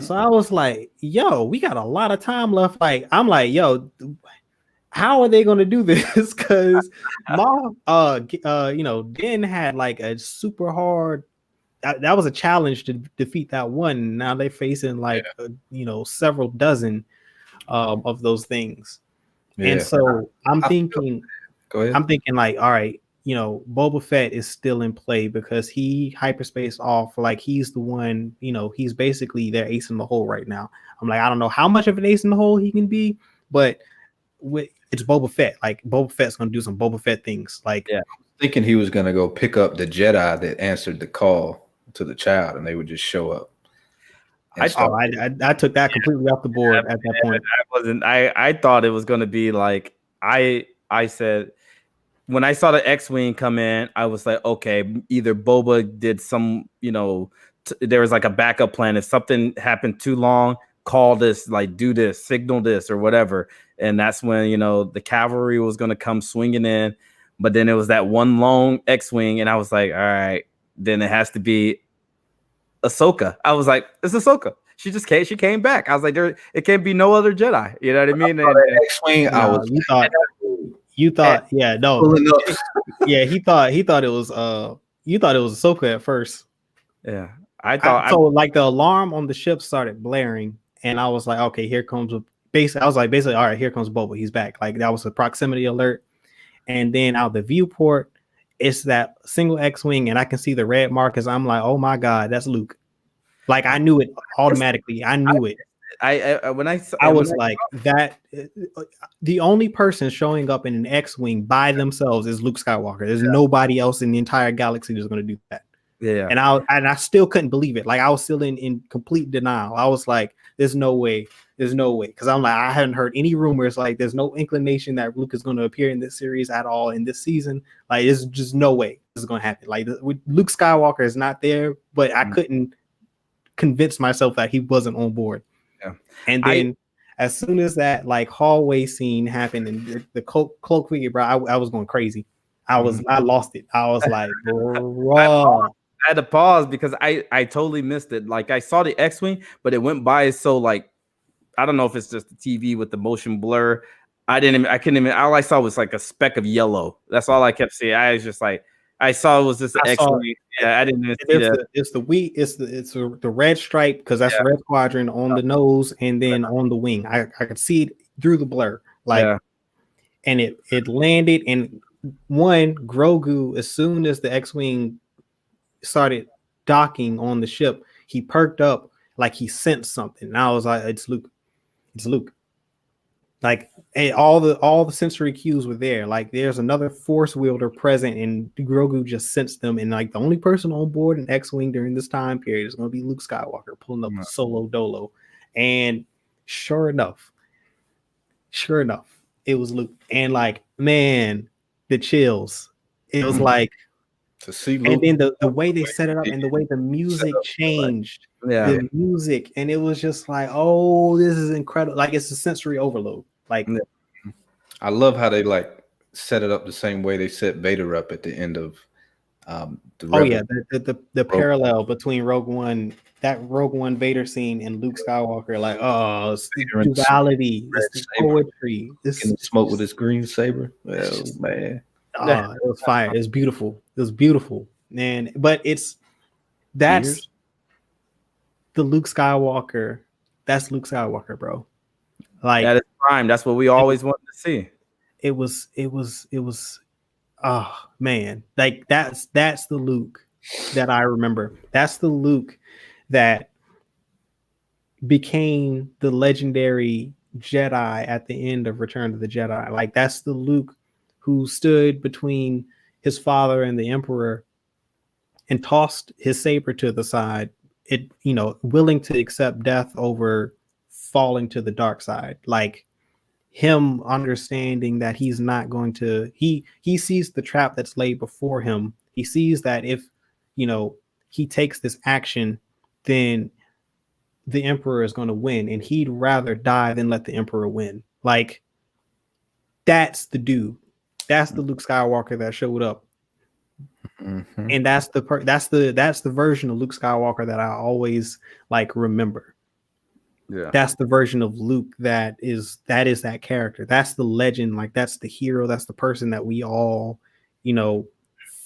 so I was like, yo, we got a lot of time left. Like, I'm like, yo, how are they gonna do this? Because Den had like a super hard that was a challenge to defeat that one. Now they're facing like several dozen of those things. Yeah. And so I'm thinking like, all right, Boba Fett is still in play because he hyperspace off, like he's the one, he's basically their ace in the hole right now. I'm like, I don't know how much of an ace in the hole he can be, but it's Boba Fett. Like Boba Fett's gonna do some Boba Fett things. Like, thinking he was gonna go pick up the Jedi that answered the call to the child, and they would just show up. I took that completely off the board at that point. I thought it was gonna be like I said when I saw the X-Wing come in, I was like, okay, either Boba did some, there was like a backup plan. If something happened too long, call this, like do this, signal this or whatever. And that's when, the cavalry was going to come swinging in. But then it was that one long X-Wing. And I was like, all right, then it has to be Ahsoka. I was like, it's Ahsoka. She came back. I was like, it can't be no other Jedi. You know what I mean? X-Wing, you thought, yeah, no. Yeah, he thought it was Ahsoka at first. Yeah. Like the alarm on the ship started blaring, and I was like, okay, here comes basically, all right, here comes Boba, he's back. Like that was a proximity alert. And then out the viewport, it's that single X-Wing, and I can see the red markers. I'm like, oh my God, that's Luke. Like I knew it automatically. I knew it. I was like that. The only person showing up in an X-Wing by themselves is Luke Skywalker. There's nobody else in the entire galaxy that's going to do that. Yeah. And I still couldn't believe it. Like I was still in complete denial. I was like, there's no way. Because I'm like, I hadn't heard any rumors. Like there's no inclination that Luke is going to appear in this series at all in this season. Like there's just no way this is going to happen. Like Luke Skywalker is not there, but I couldn't convince myself that he wasn't on board. Yeah. And then as soon as that like hallway scene happened and the cloak figure, bro, I was going crazy. I lost it. I was like, bro. I had to pause because I totally missed it. Like I saw the X-Wing, but it went by so like I don't know if it's just the TV with the motion blur. All I saw was like a speck of yellow. That's all I kept seeing. I was just like, I saw it was just the X-Wing. Yeah, I didn't even see that. It's the red stripe because that's the red quadrant on the nose and then on the wing. I could see it through the blur. And it landed, and Grogu, as soon as the X-Wing started docking on the ship, he perked up like he sensed something. And I was like, it's Luke. Like, hey, all the sensory cues were there. Like there's another force wielder present, and Grogu just sensed them. And like the only person on board an X-Wing during this time period is going to be Luke Skywalker pulling up solo dolo. And sure enough, it was Luke. And like, man, the chills. It was like to see Luke. And then the way they set it up and the way the music changed. The music, and it was just like, oh, this is incredible. Like it's a sensory overload. Like I love how they like set it up the same way they set Vader up at the end of the parallel between Rogue One, that Rogue One Vader scene and Luke Skywalker. Like, oh, it's the duality, it's the poetry. This smoke with his green saber. Oh man, it was fire. It was beautiful. Man, but that's the Luke Skywalker. That's Luke Skywalker, bro. Like that is prime. That's what we always wanted to see. It was oh man, like that's the Luke that I remember. That's the Luke that became the legendary Jedi at the end of Return of the Jedi. Like that's the Luke who stood between his father and the Emperor and tossed his saber to the side willing to accept death over falling to the dark side. Like him understanding that he's not going to, he sees the trap that's laid before him. He sees that if, he takes this action, then the Emperor is going to win, and he'd rather die than let the Emperor win. Like, that's the dude. That's the Luke Skywalker that showed up. Mm-hmm. And that's the version of Luke Skywalker that I always like remember. Yeah. That's the version of Luke that is that character. That's the legend. Like, that's the hero. That's the person that we all,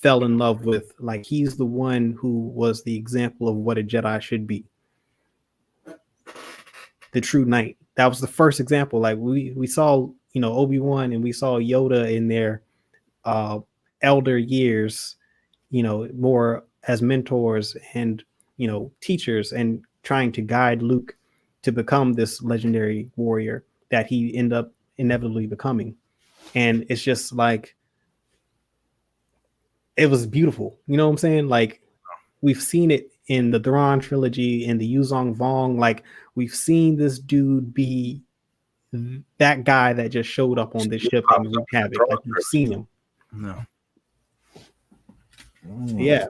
fell in love with. Like, he's the one who was the example of what a Jedi should be. The true knight. That was the first example. Like, we saw, Obi-Wan and we saw Yoda in their elder years, more as mentors and, teachers, and trying to guide Luke to become this legendary warrior that he ended up inevitably becoming. And it's just like, it was beautiful. You know what I'm saying? Like, we've seen it in the Thrawn trilogy, in the Yuzong Vong. Like, we've seen this dude be that guy that just showed up on this ship and wreaked havoc. Like, you've seen him. No. Yeah.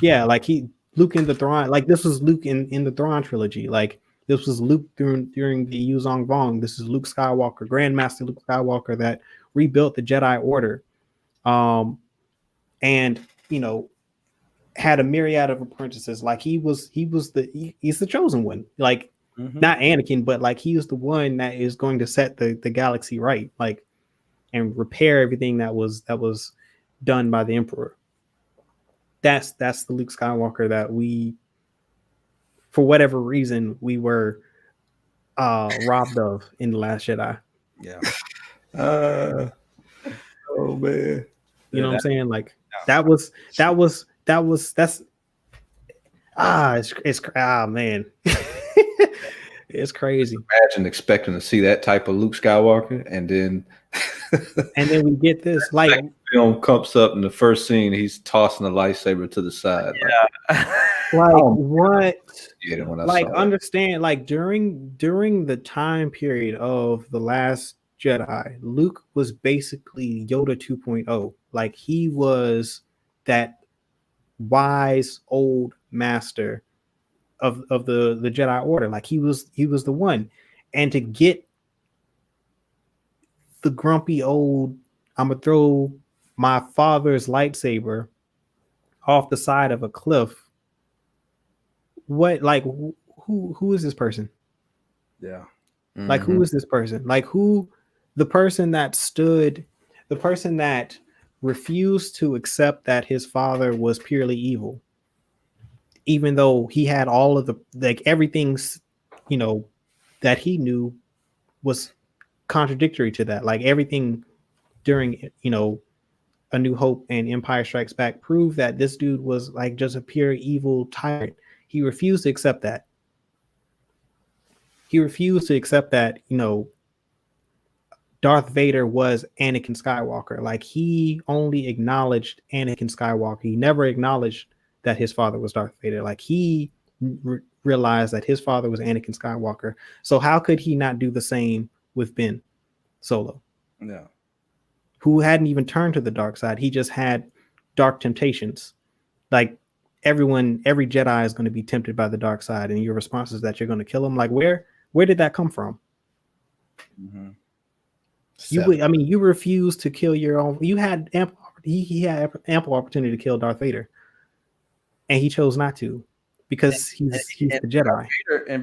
Yeah, like Luke in the Thrawn, like this was Luke in the Thrawn trilogy. Like, this was Luke during the Yuzong Vong. This is Luke Skywalker, Grandmaster Luke Skywalker, that rebuilt the Jedi Order. And had a myriad of apprentices. Like, he's the chosen one. Like, not Anakin, but like, he was the one that is going to set the galaxy right, like, and repair everything that was done by the Emperor. That's the Luke Skywalker that we, for whatever reason, we were robbed of in The Last Jedi. Yeah. Oh man. You know what I'm saying? Like, man. It's crazy. Imagine expecting to see that type of Luke Skywalker, and then we get this. Like, film comes up in the first scene, he's tossing the lightsaber to the side. Yeah. What? Yeah, when I like, saw understand, like, during the time period of The Last Jedi, Luke was basically Yoda 2.0. Like, he was that wise old master of the Jedi Order. Like, he was the one. And to get the grumpy old, I'm gonna throw my father's lightsaber off the side of a cliff. What, like, who is this person? Yeah. Like, who is this person? Like, the person that refused to accept that his father was purely evil, even though he had all of the, like, everything's, that he knew was contradictory to that. Like, everything during, A New Hope and Empire Strikes Back proved that this dude was like just a pure evil tyrant. He refused to accept that. Darth Vader was Anakin Skywalker. Like, he only acknowledged Anakin Skywalker. He never acknowledged that his father was Darth Vader. Like, he realized that his father was Anakin Skywalker. So how could he not do the same with Ben Solo? Yeah. Who hadn't even turned to the dark side. He just had dark temptations. Like, every Jedi is going to be tempted by the dark side, and your response is that you're going to kill him. Like, where did that come from? Mm-hmm. You refused to kill your own. You had ample. He had ample opportunity to kill Darth Vader, and he chose not to because he's the Jedi.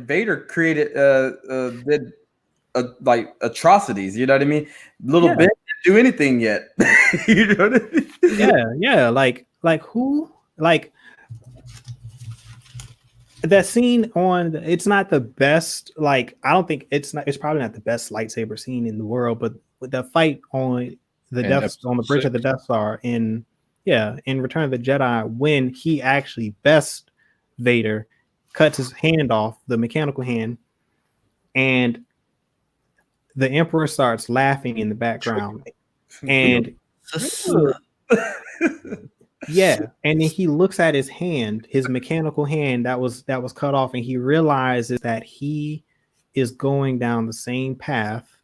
Vader created did like atrocities. You know what I mean? Little bit didn't do anything yet. You know what I mean? Yeah. Like who? Like, that scene it's not the best. Like, I don't think it's probably not the best lightsaber scene in the world, but with the fight on the bridge of the Death Star in Return of the Jedi, when he actually bests Vader, cuts his hand off, the mechanical hand, and the Emperor starts laughing in the background, and Yeah, and then he looks at his hand, his mechanical hand that was cut off, and he realizes that he is going down the same path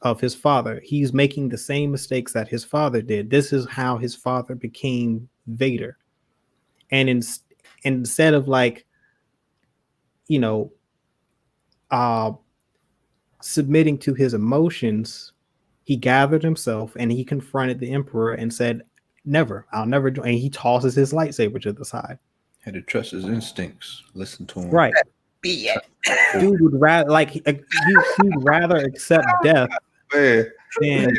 of his father. He's making the same mistakes that his father did. This is how his father became Vader. And instead of like, you know, submitting to his emotions, he gathered himself and he confronted the Emperor and said, "Never, I'll never do." And he tosses his lightsaber to the side. Had to trust his instincts. Listen to him. Right. Dude would rather like he'd rather accept death than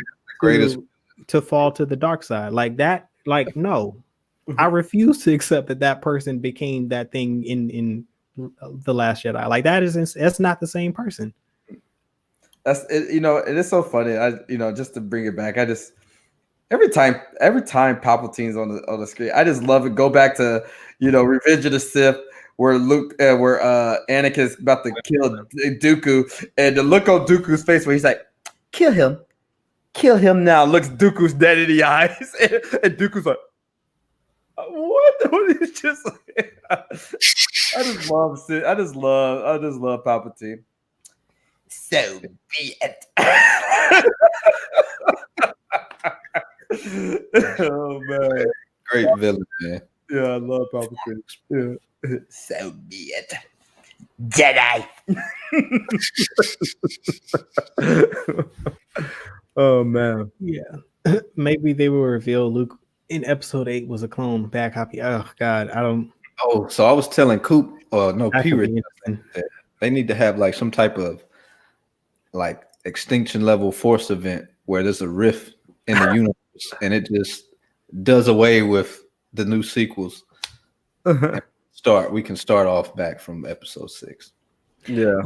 to fall to the dark side. Like that. Like no, I refuse to accept that person became that thing in The Last Jedi. Like that's not the same person. That's it, it is so funny. Just to bring it back, every time Palpatine's on the screen, I just love it. Go back to Revenge of the Sith, where Anakin's about to kill Dooku, and the look on Dooku's face where he's like, kill him now. Looks Dooku's dead in the eyes, and Dooku's like, what is just like, I just love Palpatine. So be it. Oh man, great villain, man. Yeah, I love Palpatine. Yeah. So be it, Jedi. Oh man, yeah. Maybe they will reveal Luke in Episode 8 was a clone bad copy. Oh God, I don't. Oh, so I was telling Coop, P-Rich, they need to have like some type of like extinction level force event where there's a rift in the universe and it just does away with the new sequels. We can start off back from Episode 6. Yeah.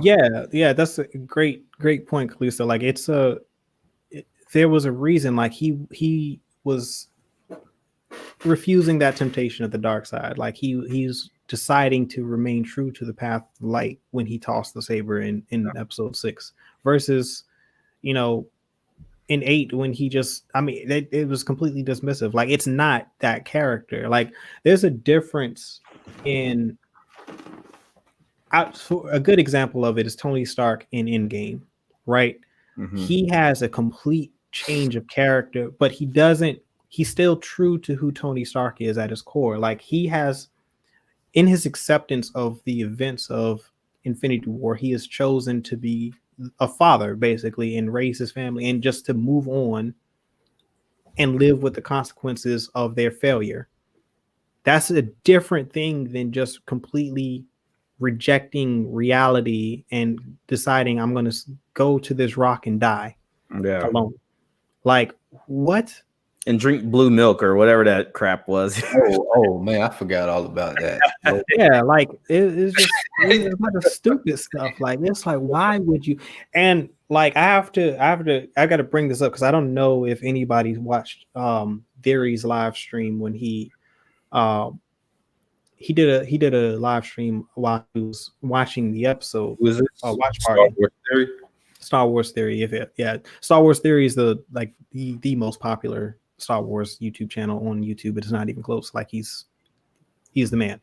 That's a great point, Calusa. Like there was a reason. Like he was refusing that temptation of the dark side. Like he's deciding to remain true to the path of light when he tossed the saber in Episode 6 versus in 8 when he just it was completely dismissive. Like it's not that character. Like there's a difference in a good example of it is Tony Stark in Endgame, right? Mm-hmm. He has a complete change of character, but he's still true to who Tony Stark is at his core. Like he has, in his acceptance of the events of Infinity War, he has chosen to be a father basically and raise his family and just to move on and live with the consequences of their failure. That's a different thing than just completely rejecting reality and deciding I'm going to go to this rock and die alone. Like what? And drink blue milk or whatever that crap was. oh man, I forgot all about that. Yeah, like it's just it's a bunch of stupid stuff. Like it's like, why would you? And like I got to bring this up because I don't know if anybody's watched Theory's live stream when he did a live stream while he was watching the episode. Was it Watch Party? Star Wars Theory. Star Wars Theory is the most popular Star Wars YouTube channel on YouTube, but it's not even close. Like he's the man.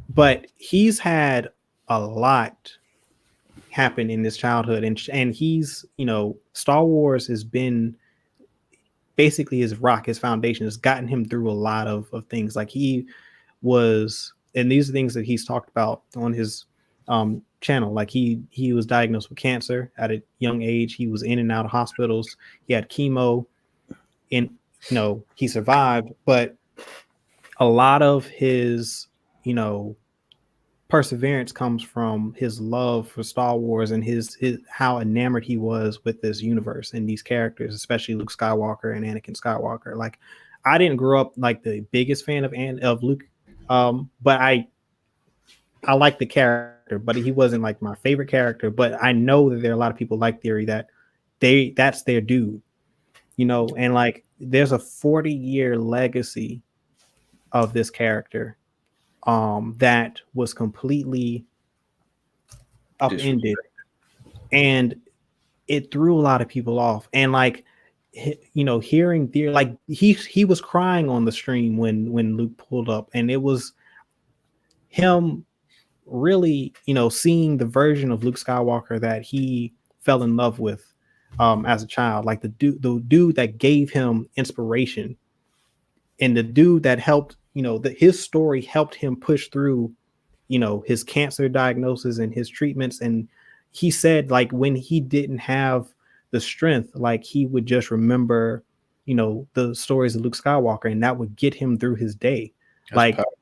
But he's had a lot happen in his childhood, and he's Star Wars has been basically his rock, his foundation has gotten him through a lot of things. Like he was, and these are things that he's talked about on his channel. Like he was diagnosed with cancer at a young age. He was in and out of hospitals. He had chemo, and he survived. But a lot of his perseverance comes from his love for Star Wars and his how enamored he was with this universe and these characters, especially Luke Skywalker and Anakin Skywalker. Like I didn't grow up like the biggest fan of Luke, but I like the character, but he wasn't like my favorite character. But I know that there are a lot of people like Theory that that's their dude, and like there's a 40-year legacy of this character that was completely upended, and it threw a lot of people off. And like hearing the like he was crying on the stream when Luke pulled up, and it was him really, seeing the version of Luke Skywalker that he fell in love with as a child, like the dude that gave him inspiration, and the dude that helped, his story helped him push through, his cancer diagnosis and his treatments. And he said, like, when he didn't have the strength, like, he would just remember, the stories of Luke Skywalker, and that would get him through his day. That's like powerful.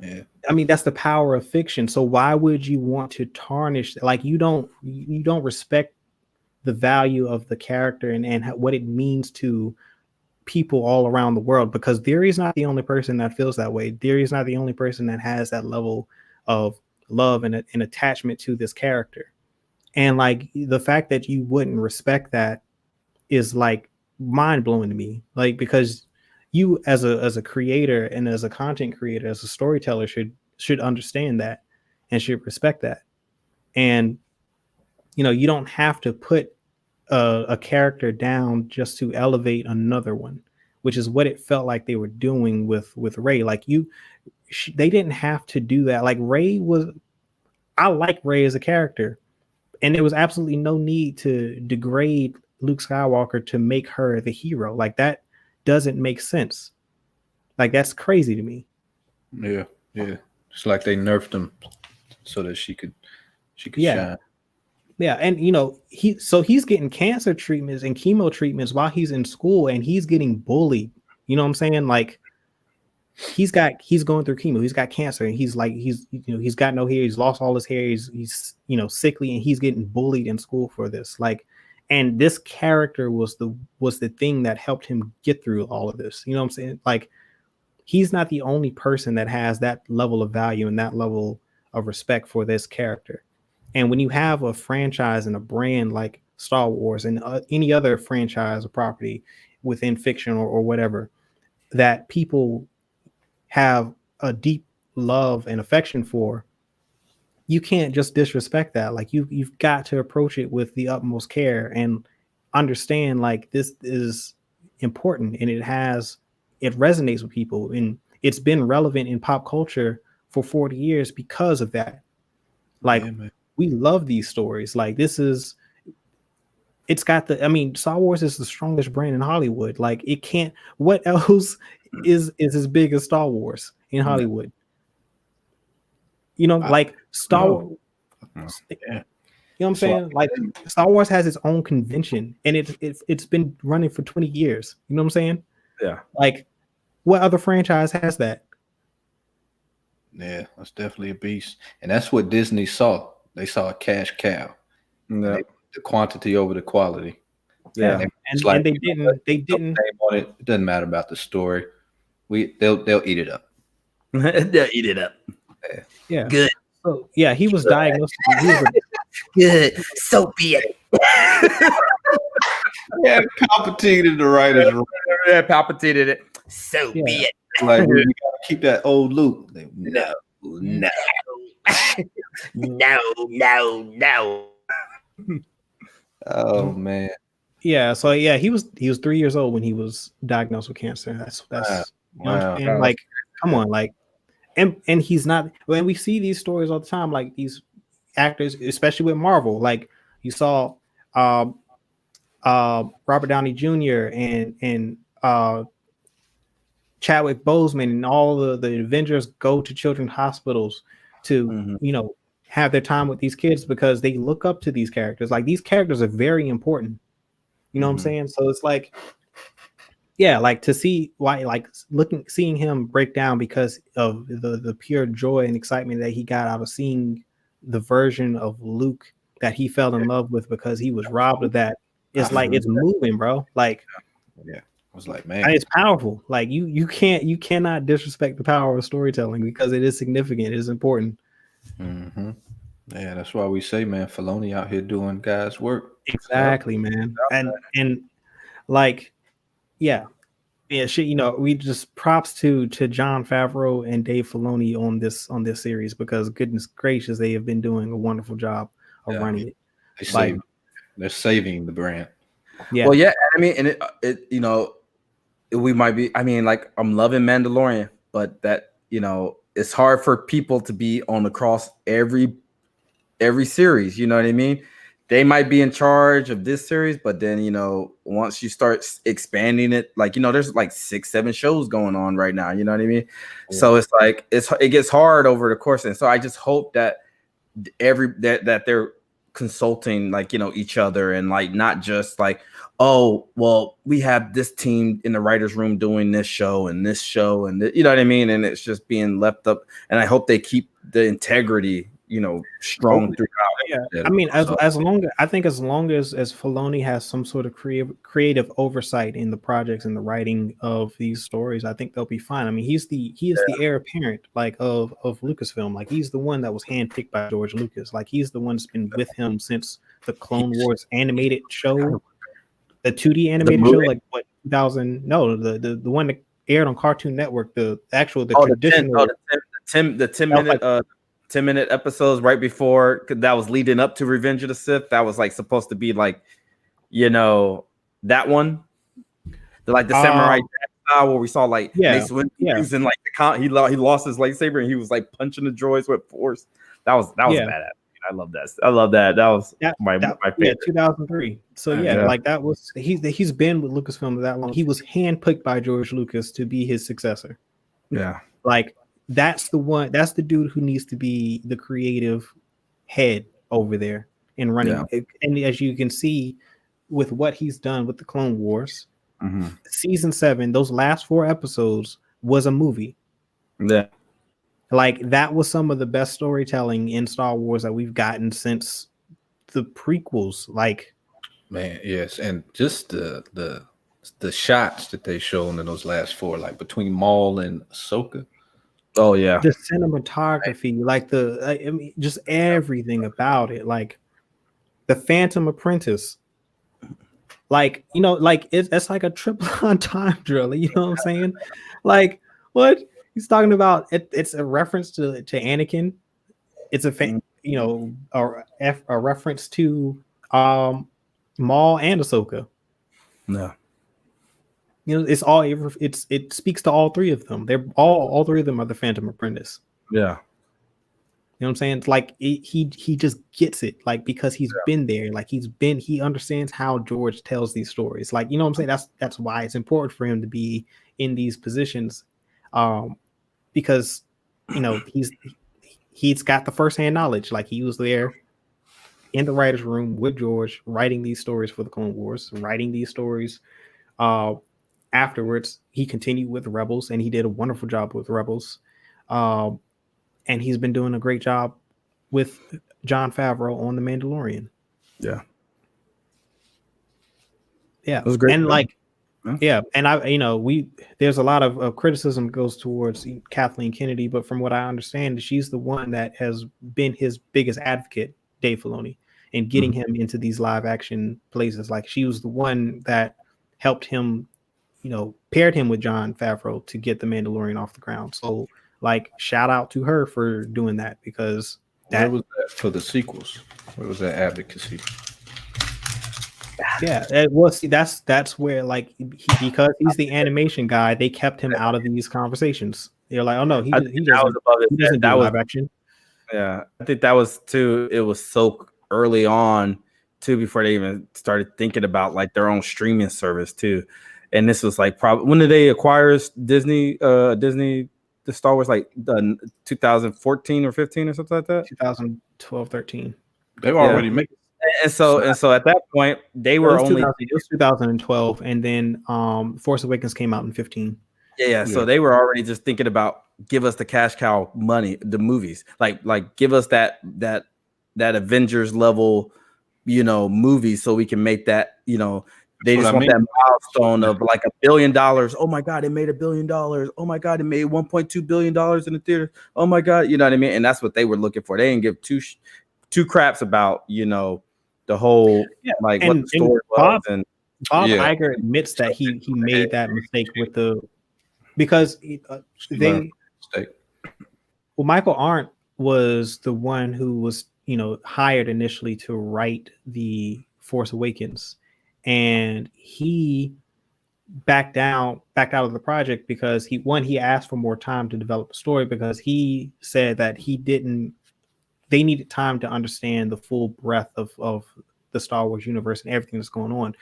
Yeah, I mean, that's the power of fiction. So why would you want to tarnish? Like, you don't respect the value of the character and what it means to people all around the world, because Theory is not the only person that feels that way. Theory is not the only person that has that level of love and attachment to this character. And like, the fact that you wouldn't respect that is like mind blowing to me. Like, because you as a creator and as a content creator, as a storyteller, should understand that and should respect that. And you don't have to put a character down just to elevate another one, which is what it felt like they were doing with Rey. Like, they didn't have to do that. Like, I like Rey as a character, and there was absolutely no need to degrade Luke Skywalker to make her the hero. Like, that doesn't make sense. Like, that's crazy to me. Yeah. It's like they nerfed him so that she could shine. Yeah, and he's getting cancer treatments and chemo treatments while he's in school, and he's getting bullied. You know what I'm saying? Like, he's going through chemo, he's got cancer, and he's got no hair, he's lost all his hair, he's sickly, and he's getting bullied in school for this. Like, and this character was the thing that helped him get through all of this. You know what I'm saying? Like, he's not the only person that has that level of value and that level of respect for this character. And when you have a franchise and a brand like Star Wars and any other franchise or property within fiction or whatever, that people have a deep love and affection for, you can't just disrespect that. Like, you've got to approach it with the utmost care and understand, like, this is important, and it resonates with people, and it's been relevant in pop culture for 40 years because of that. Like, we love these stories. Like, Star Wars is the strongest brand in Hollywood. Like, it can't, what else is as big as Star Wars in Hollywood? Like Star Wars. Yeah. You know what I'm saying? Like, Star Wars has its own convention, and it's been running for 20 years. You know what I'm saying? Yeah. Like, what other franchise has that? Yeah, that's definitely a beast. And that's what Disney saw. They saw a cash cow. Yeah. The quantity over the quality. Yeah. And they didn't it doesn't matter about the story. They'll eat it up. They'll eat it up. Yeah. Good. So yeah, he was diagnosed. Good. So be it. Yeah, Palpatine in the writers room. Yeah, Palpatine did it. So be it. Like, we gotta keep that old Luke. No. No. Oh man. Yeah. So yeah, he was 3 years old when he was diagnosed with cancer. That's wow. And like, come on, like, and he's not. When we see these stories all the time, like these actors, especially with Marvel, like you saw Robert Downey Jr. and Chadwick Boseman and all the Avengers go to children's hospitals to have their time with these kids because they look up to these characters. Like, these characters are very important. You know what I'm saying? So it's like, yeah, like, to see why, like, seeing him break down because of the pure joy and excitement that he got out of seeing the version of Luke that he fell in love with because he was robbed of that. It's like, it's moving, bro. Like, yeah, I was like, man, it's powerful. Like, you cannot disrespect the power of storytelling because it is significant. It is important. Mm-hmm. Yeah, that's why we say, man, Filoni out here doing God's work. Exactly, man. And like, yeah, shit. We just props to Jon Favreau and Dave Filoni on this series because goodness gracious, they have been doing a wonderful job of running it. They're saving the brand. Yeah. Well, yeah, I mean, and it you know, we might be. I mean, like I'm loving Mandalorian, but that it's hard for people to be on across every series. You know what I mean? They might be in charge of this series, but then once you start expanding it, like there's like 6-7 shows going on right now. You know what I mean? Yeah. So it's like it gets hard over the course, and so I just hope that that they're consulting like each other, and like not just like, oh well, we have this team in the writers room doing this show and you know what I mean, and it's just being left up. And I hope they keep the integrity strong throughout. Yeah, I mean, as long as Filoni has some sort of creative oversight in the projects and the writing of these stories, I think they'll be fine. I mean, he is the heir apparent like of Lucasfilm. Like he's the one that was handpicked by George Lucas. Like he's the one that's been with him since the Clone Wars animated show, the 2D animated show, like what 2000? No, the one that aired on Cartoon Network. The traditional the 10-minute 10-minute episodes right before that was leading up to Revenge of the Sith. That was like supposed to be like, that one, the samurai style where we saw like Mace Windu and like he lost his lightsaber and he was like punching the droids with force. That was badass. I love that. That was my favorite. Yeah, 2003. So like that was he's been with Lucasfilm that long. He was handpicked by George Lucas to be his successor. Yeah, like. That's the dude who needs to be the creative head over there and running. Yeah. And as you can see with what he's done with the Clone Wars, season 7, those last 4 episodes was a movie. Yeah. Like that was some of the best storytelling in Star Wars that we've gotten since the prequels. Like, man, yes. And just the shots that they shown in those last 4, like between Maul and Ahsoka. Oh yeah, the cinematography, like I mean, just everything about it, like the Phantom Apprentice, like like it's like a triple on time drill. You know what I'm saying? Like what he's talking about? It's a reference to Anakin. It's a a reference to Maul and Ahsoka. No. It's all it speaks to all 3 of them. They're all 3 of them are the Phantom Apprentice. Yeah. You know what I'm saying? It's like he just gets it, like because he's been there, like he understands how George tells these stories. Like, you know what I'm saying? That's why it's important for him to be in these positions. Because he's got the firsthand knowledge. Like he was there in the writer's room with George, writing these stories for the Clone Wars, writing these stories. Afterwards, he continued with Rebels, and he did a wonderful job with Rebels. And he's been doing a great job with Jon Favreau on The Mandalorian. Yeah. Yeah. It was great. And like, and there's a lot of criticism goes towards Kathleen Kennedy, but from what I understand, she's the one that has been his biggest advocate, Dave Filoni, in getting him into these live action places. Like she was the one that helped him, paired him with Jon Favreau to get The Mandalorian off the ground. So, like, shout out to her for doing that, because where was that for the sequels? Where was that advocacy? Yeah, well, see, that's where, like, because he's the animation guy, they kept him out of these conversations. They're like, oh no, he doesn't do live action. Yeah, I think that was too. It was so early on too, before they even started thinking about like their own streaming service too. And this was like probably when did they acquire Disney? The Star Wars, like 2014 or 15 or something like that. 2012, 13. They were already making. And so at that point they were only. It was 2012, and then Force Awakens came out in 15. Yeah. So they were already just thinking about give us the cash cow money, the movies, like give us that Avengers level, movie, so we can make that, they just want that milestone of like $1 billion. Oh my God, it made $1 billion. Oh my God, it made $1.2 billion in the theater. Oh my God, you know what I mean? And that's what they were looking for. They didn't give two craps about, the whole like what the story was. And Bob Iger admits that he made that mistake with because Michael Arndt was the one who was hired initially to write the Force Awakens, and he backed out of the project because he asked for more time to develop the story, because he said that they needed time to understand the full breadth of the Star Wars universe and everything that's going on,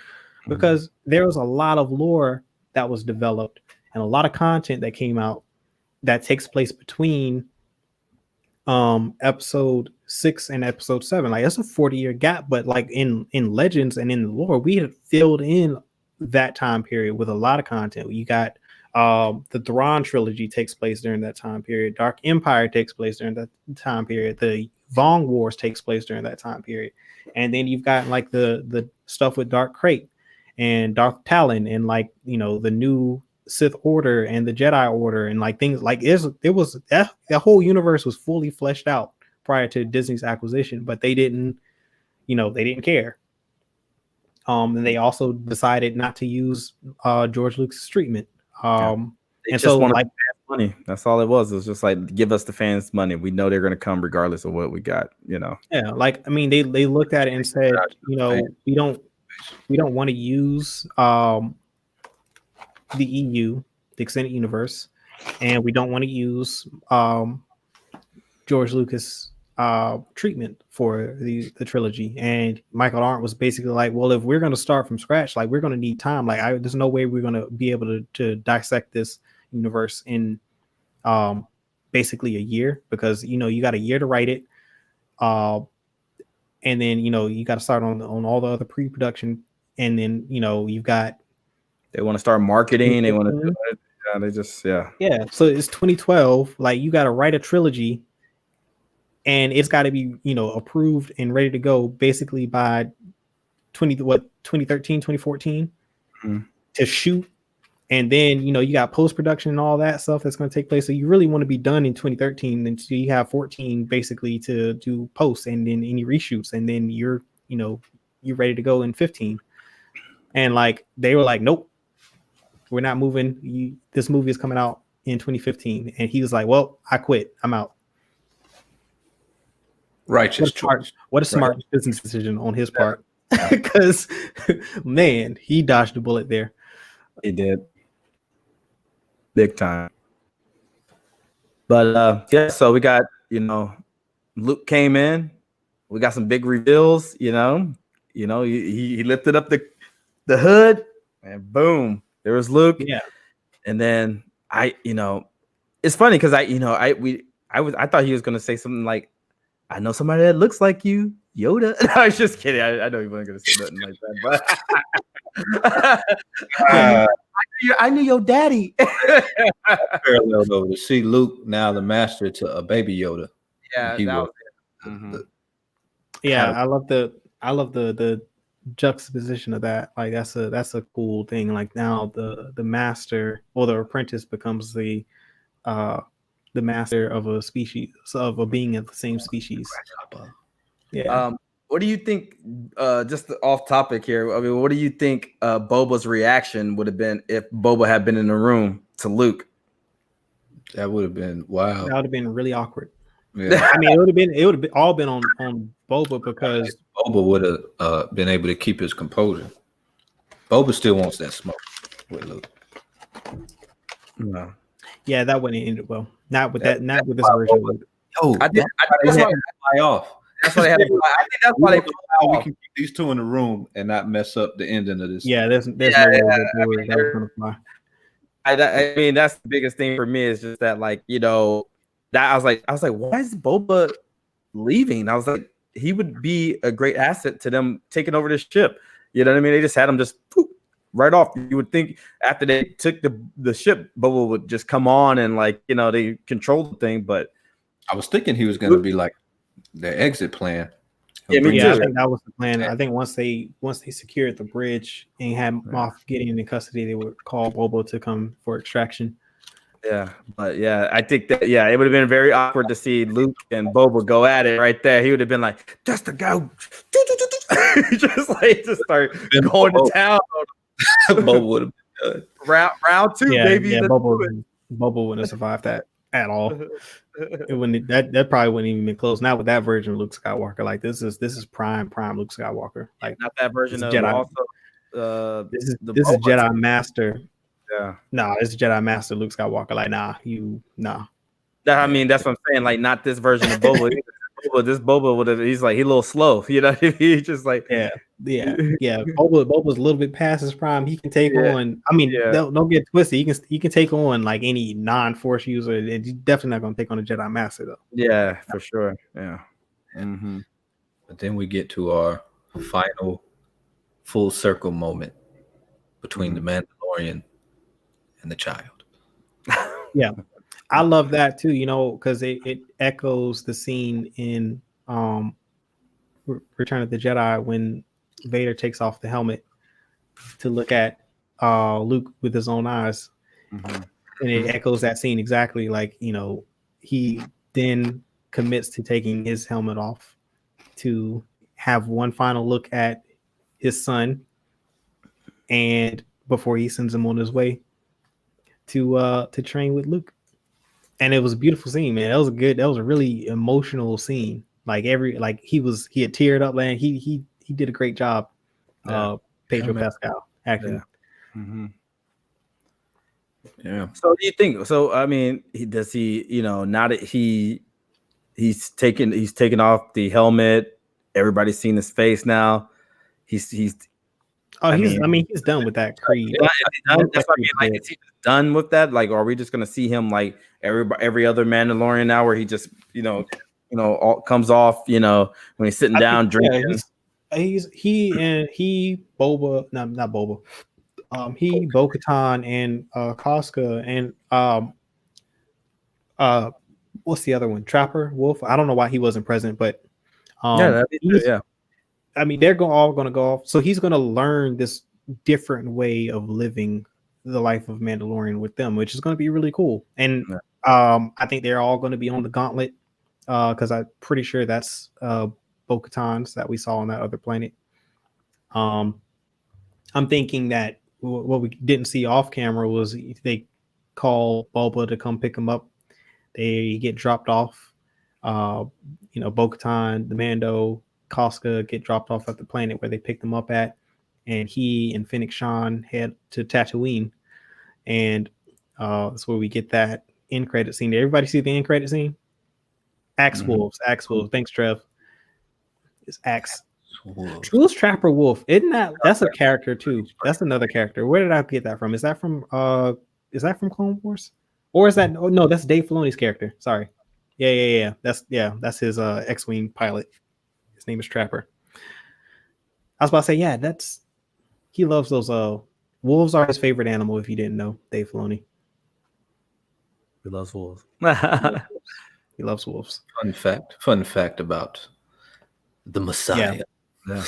because there was a lot of lore that was developed and a lot of content that came out that takes place between episode 6 and episode 7. Like, that's a 40-year gap, but like in Legends and in the lore, we had filled in that time period with a lot of content. You got the Thrawn trilogy takes place during that time period. Dark Empire takes place during that time period. The Vong Wars takes place during that time period. And then you've got like the stuff with Dark Crate and Dark Talon, and like, you know, the new Sith Order and the Jedi Order, and like things like it was that whole universe was fully fleshed out prior to Disney's acquisition, but they didn't care. And they also decided not to use George Lucas' treatment. And so like money. That's all it was. It was just like, give us the fans money. We know they're going to come regardless of what we got, you know? Yeah. Like, I mean, they looked at it and said, you know, we don't want to use the EU, the extended universe, and we don't want to use George Lucas treatment for the trilogy. And Michael Arndt was basically like, well, if we're going to start from scratch, like, we're going to need time. Like, there's no way we're going to be able to dissect this universe in basically a year, because, you know, you got a year to write it, and then, you know, you got to start on all the other pre-production, and then, you know, you've got, they want to start marketing, they want to do it. Yeah, they just yeah. So it's 2012. Like, you got to write a trilogy, and it's got to be, you know, approved and ready to go basically by 2013, 2014 to shoot. And then, you know, you got post-production and all that stuff that's going to take place. So you really want to be done in 2013. And so you have 14 basically to do post, and then any reshoots. And then you're ready to go in 15. And like, they were like, nope, we're not moving. This movie is coming out in 2015. And he was like, well, I quit. I'm out. Righteous choice. What a smart business decision on his part. Because, man, he dodged a bullet there. He did. Big time. But yeah, so we got, you know, Luke came in. We got some big reveals, you know. He lifted up the hood, and boom, there was Luke. Yeah. And then it's funny because I thought he was gonna say something like, I know somebody that looks like you, Yoda. I was just kidding. I know he wasn't gonna say nothing like that, but I knew your daddy. Parallel though, to see Luke now the master to a baby Yoda. Yeah, I love the juxtaposition of that. Like, that's a cool thing. Like, now the master or the apprentice becomes the master of a species, of a being of the same species. Yeah. What do you think? Just off topic here. I mean, what do you think Boba's reaction would have been if Boba had been in the room to Luke? That would have been wow. That would have been really awkward. Yeah. I mean, it would have all been on Boba, because Boba would have been able to keep his composure. Boba still wants that smoke with Luke. No. Yeah, that wouldn't end well. Not with this version. That's why fly off. That's why they had. I think that's why they. We can keep these two in the room and not mess up the ending of this. Yeah, there's no way that was gonna fly. I mean, that's the biggest thing for me, is just that, like, you know, that I was like, why is Boba leaving? I was like, he would be a great asset to them taking over this ship. You know what I mean? They just had him just right off. You would think after they took the ship, Boba would just come on and, like, you know, they control the thing. But I was thinking he was going to be like their exit plan. Yeah, I think that was the plan. I think once they secured the bridge and had Moff Gideon in custody, they would call Boba to come for extraction. Yeah, but yeah, I think that it would have been very awkward to see Luke and Boba go at it right there. He would have been like, "That's the guy," just start going to town. Boba would have been round two, baby. Yeah, Boba wouldn't have survived that at all. It wouldn't. That probably wouldn't even been close. Not with that version of Luke Skywalker. Like, this is prime Luke Skywalker. Like, not that version of Jedi. Also, this is Jedi Master. Yeah. Nah, this is Jedi Master Luke Skywalker. Like, nah. I mean, that's what I'm saying. Like, not this version of Boba. This Boba would have. He's a little slow. You know, he's just like yeah. Boba's a little bit past his prime. He can take on. I mean, don't get twisted. He can take on like any non-Force user. And he's definitely not going to take on a Jedi Master though. Yeah, for sure. Yeah. Mm-hmm. But then we get to our final full circle moment between the Mandalorian and the child. Yeah. I love that too, you know, because it echoes the scene in Return of the Jedi when Vader takes off the helmet to look at Luke with his own eyes. And it echoes that scene exactly. Like, you know, he then commits to taking his helmet off to have one final look at his son, and before he sends him on his way to train with Luke. And it was a beautiful scene, man. That was a really emotional scene. Like he had teared up, man. He did a great job. Pedro Pascal acting. Yeah. So do you think? So I mean, does he? You know, now that he's taken off the helmet, everybody's seen his face now. He's done with that Creed. That's what I mean. Like, is he done with that? Like, are we just gonna see him like every other Mandalorian now, where he just all comes off, you know, when he's sitting down drinking? He Boba, no, not Boba. He Bo-Katan and Casca and what's the other one? Trapper Wolf. I don't know why he wasn't present, but I mean, they're all going to go off. So he's going to learn this different way of living the life of Mandalorian with them, which is going to be really cool. And I think they're all going to be on the gauntlet because I'm pretty sure that's Bo-Katan's that we saw on that other planet. I'm thinking that what we didn't see off camera was they call Boba to come pick him up. They get dropped off. Bo-Katan, the Mando, Casca get dropped off at the planet where they picked them up at, and he and Fennec Shan head to Tatooine, and that's where we get that end credit scene. Did everybody see the end credit scene? Axe Wolves. Thanks, Trev. It's Axe. Jules Trapper Wolf. Isn't that's a character too? That's another character. Where did I get that from? Is that from Clone Wars? Or is that no, that's Dave Filoni's character. Sorry. Yeah. That's his X-Wing pilot. His name is Trapper. I was about to say, he loves those wolves are his favorite animal, if you didn't know, Dave Filoni. He loves wolves. He loves wolves. Fun fact about the Messiah. Yeah.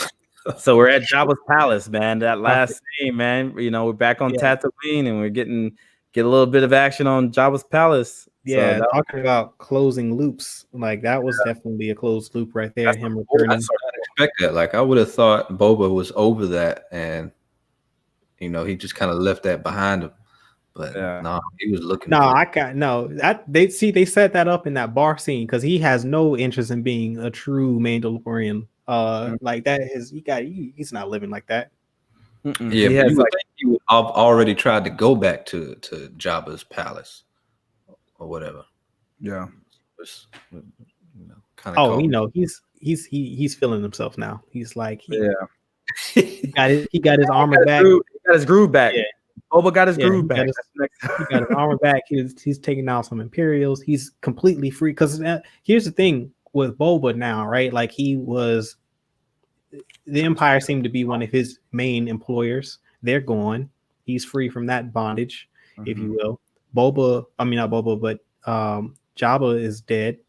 So we're at Jabba's palace, man. That last scene, man. You know, we're back on Tatooine, and we're get a little bit of action on Jabba's palace. Yeah, so talking about closing loops, like that was definitely a closed loop right there. Him returning. I sort of expect that. Like, I would have thought Boba was over that, and he just kind of left that behind him. But no, he was looking. They set that up in that bar scene because he has no interest in being a true Mandalorian. Like that is he's not living like that. Yeah, he would already tried to go back to Jabba's palace or whatever. Yeah, he's feeling himself now. He's like he got his armor back. He got his groove back. Yeah. Boba got his groove back. He got his armor back. He's taking out some Imperials. He's completely free. Because here's the thing with Boba now, right? Like the Empire seemed to be one of his main employers. They're gone. He's free from that bondage, if you will. Not Boba, but Jabba is dead.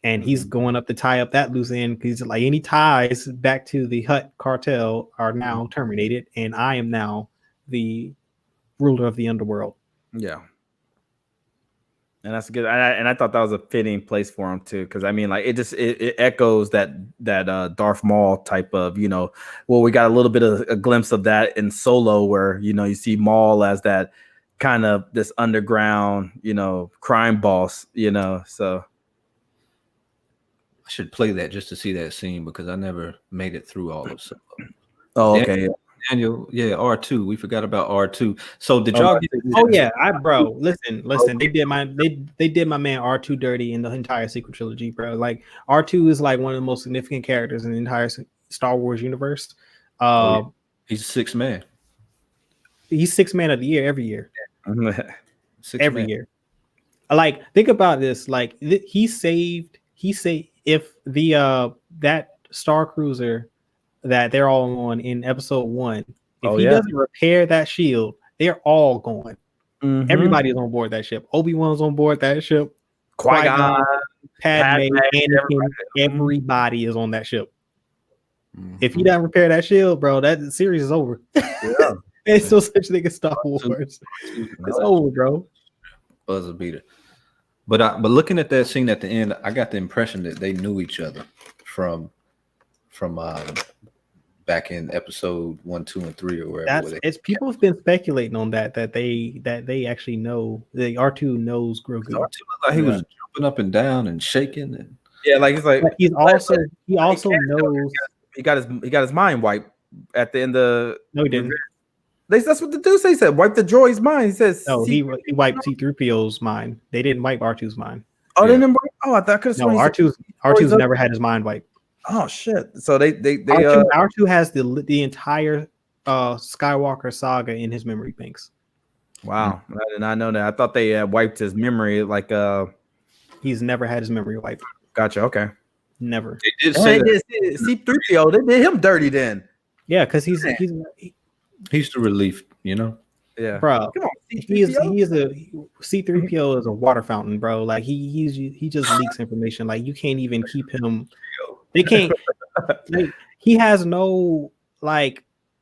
And he's going up to tie up that loose end because like any ties back to the Hutt cartel are now terminated. And I am now the ruler of the underworld. Yeah. And that's good. And I thought that was a fitting place for him too, because I mean, like it echoes that Darth Maul type of, we got a little bit of a glimpse of that in Solo, where you see Maul as that kind of this underground, crime boss, So I should play that just to see that scene because I never made it through all of Solo. Oh, okay. Daniel, yeah, R2. We forgot about R2. So did y'all? Bro, listen. They did my man R2 dirty in the entire sequel trilogy, bro. Like R2 is like one of the most significant characters in the entire Star Wars universe. He's sixth man. He's sixth man of the year every year. Every year. Like, think about this. Like, he saved if the that Star Cruiser that they're all on in episode 1, if he doesn't repair that shield, they're all gone. Everybody's on board that ship. Obi-Wan's on board that ship. Qui-Gon, Padme, Anakin, everybody is on that ship. If he doesn't repair that shield, bro, that series is over. Yeah. It's still such a thing as Star Wars. It's over, bro. Buzzer beater. But looking at that scene at the end, I got the impression that they knew each other from back in episode 1, 2, and 3 or wherever. It's people have been speculating on that they actually know. The R2 knows Grogu. R2 looked like he was jumping up and down and shaking, and he also knows he got his mind wiped at the end of. No, he didn't. That's what the dude said. He said, wipe the droid's mind. He says, no, he wiped C-3PO's mind. They didn't wipe R2's mind. Oh, they didn't wipe? Oh, I thought could have R2's never had his mind wiped. Oh shit! So they R2 has the entire Skywalker saga in his memory banks. Wow, I did not know that. I thought they wiped his memory. Like he's never had his memory wiped. Gotcha. Okay. Never. They did say C-3PO. They did him dirty then. Yeah, because he's the relief, you know. Yeah, bro. Come on, C-3PO is a water fountain, bro. Like he just leaks information. Like you can't even keep him. They can't. Like, he has no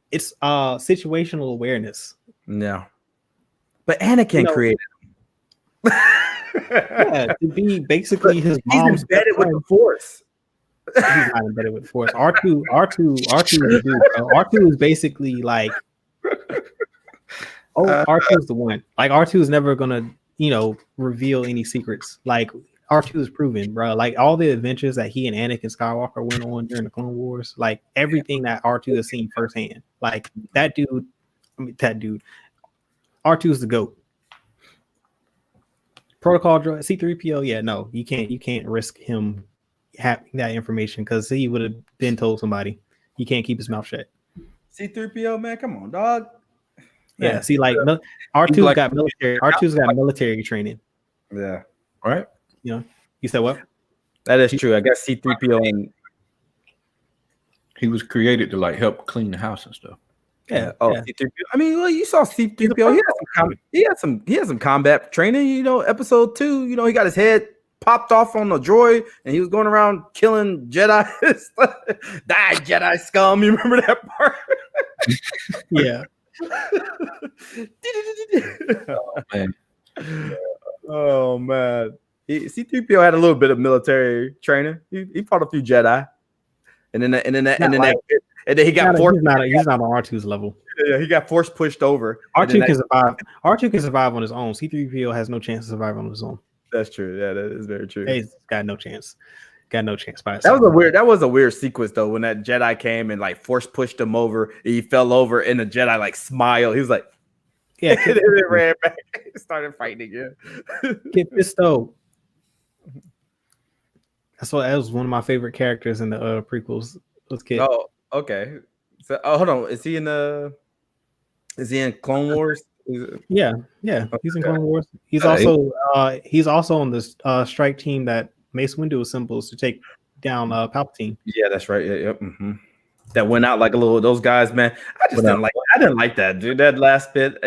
it's situational awareness. No, but Anakin created him. Yeah, to be basically his mom's. He's embedded with the Force. He's not embedded with Force. R2 is the dude. R2 is basically like. R2 is the one. Like R2 is never gonna, reveal any secrets. Like R2 is proven, bro. Like all the adventures that he and Anakin Skywalker went on during the Clone Wars, like everything that R2 has seen firsthand. Like that dude. R2 is the GOAT. Protocol droid, C-3PO. Yeah, no, you can't risk him having that information because he would have been told somebody. He can't keep his mouth shut. C-3PO, man, come on, dog. Yeah, man. See, like R2's got military. R2's got military training. Yeah, right. You said what? That is true. I guess C-3PO and he was created to help clean the house and stuff. Yeah. Oh, yeah. C-3PO. I mean, well, you saw C-3PO. He had some combat training. Episode 2. He got his head popped off on the droid, and he was going around killing Jedi. Die, Jedi scum! You remember that part? Yeah. Oh man. C-3PO had a little bit of military training. He fought a few Jedi, and then he got forced. He's not on R2's level. Yeah, he got force pushed over. R2 can survive. R2 can survive on his own. C-3PO has no chance to survive on his own. That's true. Yeah, that is very true. He's got no chance. Got no chance by himself. That was a weird sequence though, when that Jedi came and force pushed him over. He fell over, and the Jedi smiled. He was like, "Yeah." And then they ran back. Started fighting again. Get Fisto. That was one of my favorite characters in the prequels. Let's get. Oh, okay. So, hold on. Is he in Clone Wars? Yeah. He's in Clone Wars. He's also on the strike team that Mace Windu assembles to take down Palpatine. Yeah, that's right. Yeah. Mm-hmm. That went out like a little. Those guys, man. I didn't like that, dude. That last bit.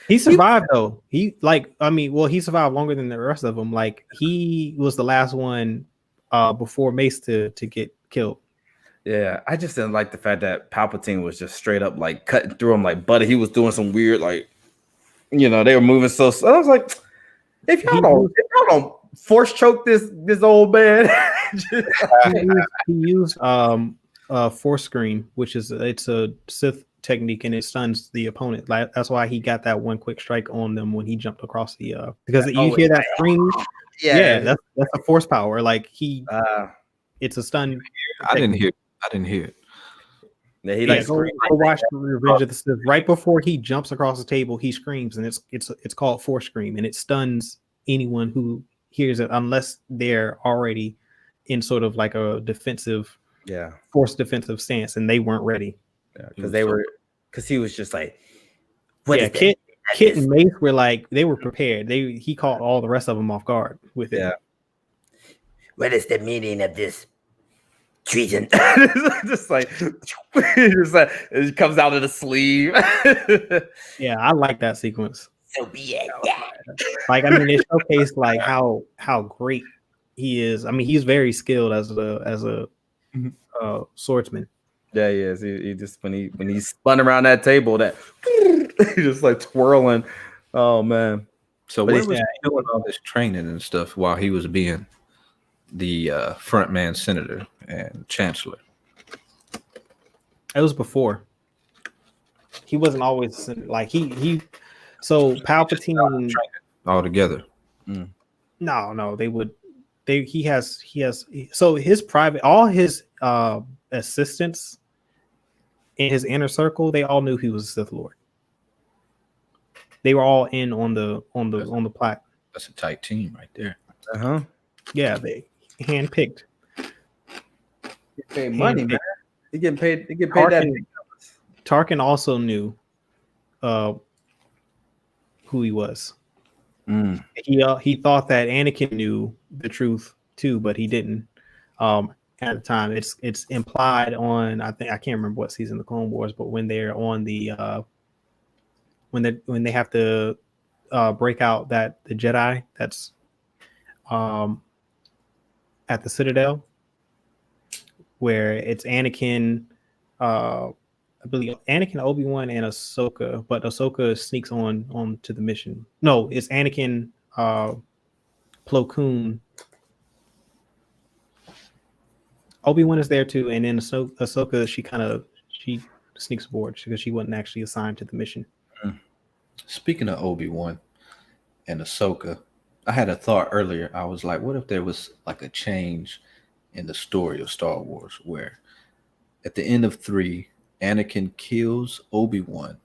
He survived though. He survived longer than the rest of them. Like he was the last one before Mace to get killed. Yeah, I just didn't like the fact that Palpatine was just straight up cutting through him like butter. He was doing some weird they were moving so slow. I was like, if y'all don't force choke this old man. he used force screen, which is it's a Sith technique, and it stuns the opponent. That's why he got that one quick strike on them when he jumped across the because you hear that scream. Yeah, that's a force power. It's a stun. I didn't hear it. Yeah, he go watch Revenge of the Sith. Right before he jumps across the table, he screams, and it's called Force Scream, and it stuns anyone who hears it unless they're already in sort of like a defensive, forced defensive stance, and they weren't ready. Because he was just like, Kit and Mace were like, they were prepared. He caught all the rest of them off guard with it. Yeah. What is the meaning of this treason? just like it comes out of the sleeve. Yeah, I like that sequence. So be it. Like, I mean, it showcased like how great he is. I mean, he's very skilled as a swordsman. Yeah, he is. He just when he spun around that table, that he just like twirling. Oh man! So where was he doing all this training and stuff while he was being the frontman senator and chancellor? It was before. He wasn't always like he. So Palpatine all together. No, they would. He has. So his private, all his assistants in his inner circle, they all knew he was a Sith Lord. They were all in on the plaque. That's a tight team right there. Yeah, they handpicked. Get paid money, man. They get paid. They get paid that. Tarkin also knew who he was. He thought that Anakin knew the truth too, but he didn't. At the time, it's implied on, I can't remember what season of the Clone Wars, but when they're on the when they have to break out the Jedi that's at the Citadel, where it's Anakin, I believe Anakin, Obi-Wan, and Ahsoka, but Ahsoka sneaks on to the mission. No, it's Anakin, Plo Koon. Obi-Wan is there too, and then Ahsoka, she sneaks aboard because she wasn't actually assigned to the mission. Speaking of Obi-Wan and Ahsoka, I had a thought earlier. I was like, what if there was like a change in the story of Star Wars where at the end of 3, Anakin kills Obi-Wan,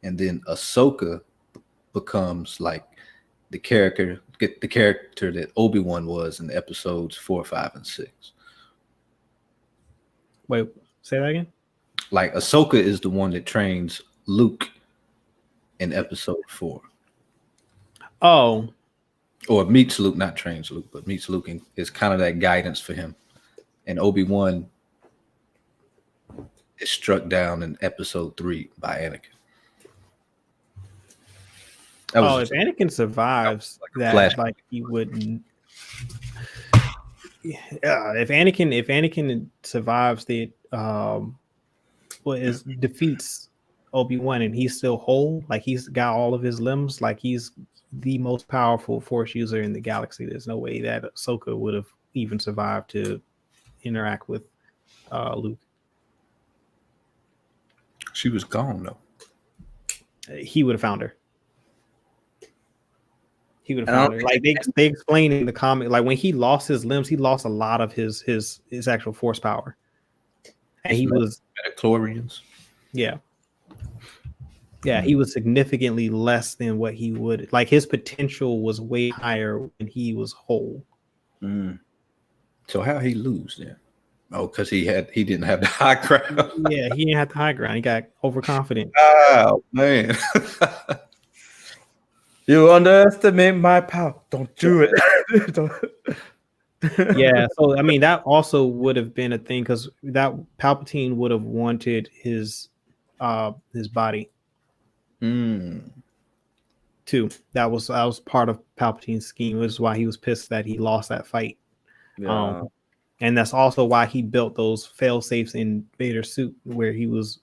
and then Ahsoka becomes like the character that Obi-Wan was in episodes 4, 5, and 6. Wait, say that again? Like Ahsoka is the one that trains Luke in episode 4. Oh. Or meets Luke, not trains Luke, but meets Luke and is kind of that guidance for him. And Obi-Wan is struck down in episode 3 by Anakin. If Anakin survives that, like he wouldn't. If Anakin survives defeats Obi-Wan and he's still whole, like he's got all of his limbs, like he's the most powerful Force user in the galaxy. There's no way that Ahsoka would have even survived to interact with Luke. She was gone though. He would have found her. He would have found her. Like they explain in the comic, like when he lost his limbs, he lost a lot of his actual Force power. And he was midichlorians. Yeah. Yeah, he was significantly less than what he would. Like his potential was way higher when he was whole. So how he lose then? Oh, because he didn't have the high ground. Yeah, he didn't have the high ground. He got overconfident. Oh man. You underestimate my power. Don't do it. Yeah, so I mean that also would have been a thing because that Palpatine would have wanted his body. Too. That was part of Palpatine's scheme, which is why he was pissed that he lost that fight. Yeah. And that's also why he built those fail safes in Vader's suit, where he was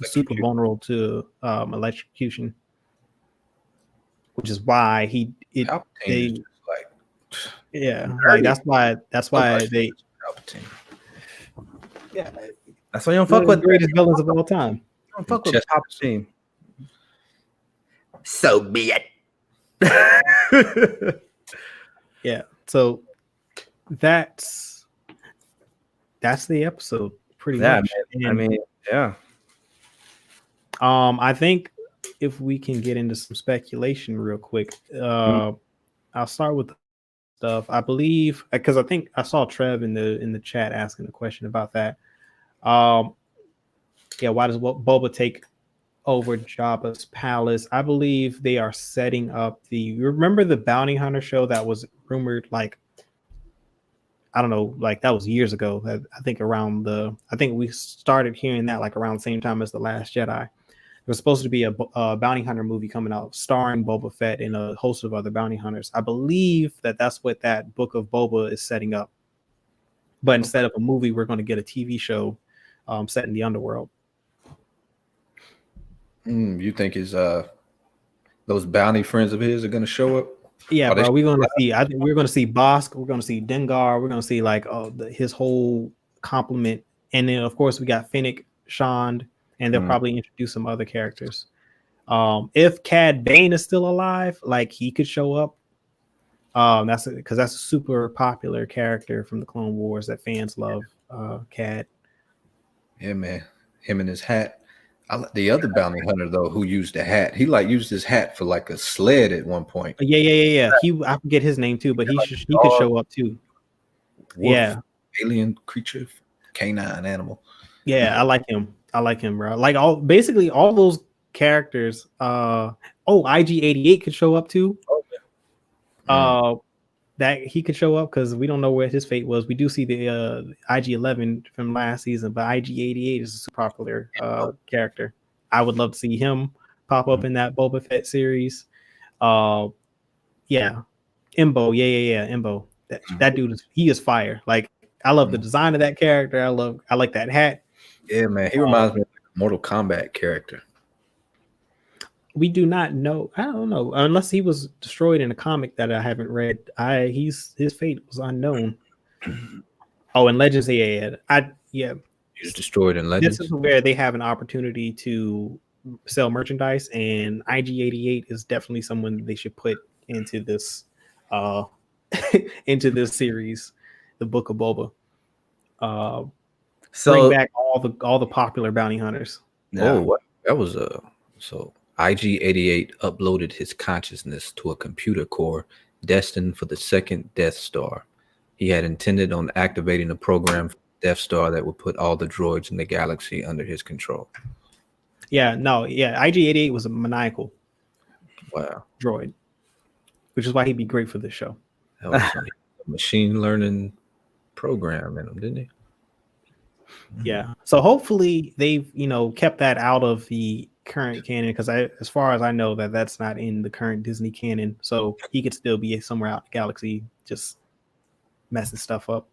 super vulnerable to electrocution. Which is why that's why they. Yeah, that's why you don't fuck with the greatest villains of all time. You don't fuck with Palpatine. So be it. Yeah. So that's the episode. pretty much. I mean, yeah. I think if we can get into some speculation real quick, I'll start with the stuff. I believe because I think I saw Trev in the chat asking the question about that. Yeah, why does Boba take over Jabba's palace? I believe they are setting up remember the bounty hunter show that was rumored, like, I don't know, like that was years ago. I think we started hearing that like around the same time as The Last Jedi. There was supposed to be a bounty hunter movie coming out starring Boba Fett and a host of other bounty hunters. I believe that's what that Book of Boba is setting up. But instead of a movie, we're going to get a TV show set in the underworld. You think those bounty friends of his are going to show up? Yeah, bro. We're going to see. I think we're going to see Bosk. We're going to see Dengar. We're going to see like his whole complement, and then of course we got Fennec, Shand, and they'll probably introduce some other characters. If Cad Bane is still alive, like he could show up. That's because that's a super popular character from the Clone Wars that fans love. Cad. Yeah, man. Him and his hat. The other bounty hunter though, who used the hat, he like used his hat for like a sled at one point. Yeah. I forget his name too, but he could show up too. Wolf, alien creature, canine animal. Yeah, I like him, bro. Like basically all those characters. IG-88 could show up too. That he could show up because we don't know where his fate was. We do see the IG-11 from last season, but IG-88 is a super popular character. I would love to see him pop up in that Boba Fett series. Imbo, Imbo. That dude he is fire. Like I love the design of that character. I like that hat. Yeah, man. He reminds me of a Mortal Kombat character. We do not know. I don't know unless he was destroyed in a comic that I haven't read. His fate was unknown. Oh, and Legends, he was destroyed in Legends. This is where they have an opportunity to sell merchandise, and IG-88 is definitely someone they should put into this into this series, the Book of Boba. Bring back all the popular bounty hunters. Yeah. Oh, that was so. IG-88 uploaded his consciousness to a computer core destined for the second Death Star. He had intended on activating a program for Death Star that would put all the droids in the galaxy under his control. IG-88 was a maniacal droid, which is why he'd be great for this show. That was a machine learning program in him, didn't he? Yeah. So hopefully they've kept that out of the current canon, because as far as I know that's not in the current Disney canon, so he could still be somewhere out in the galaxy just messing stuff up.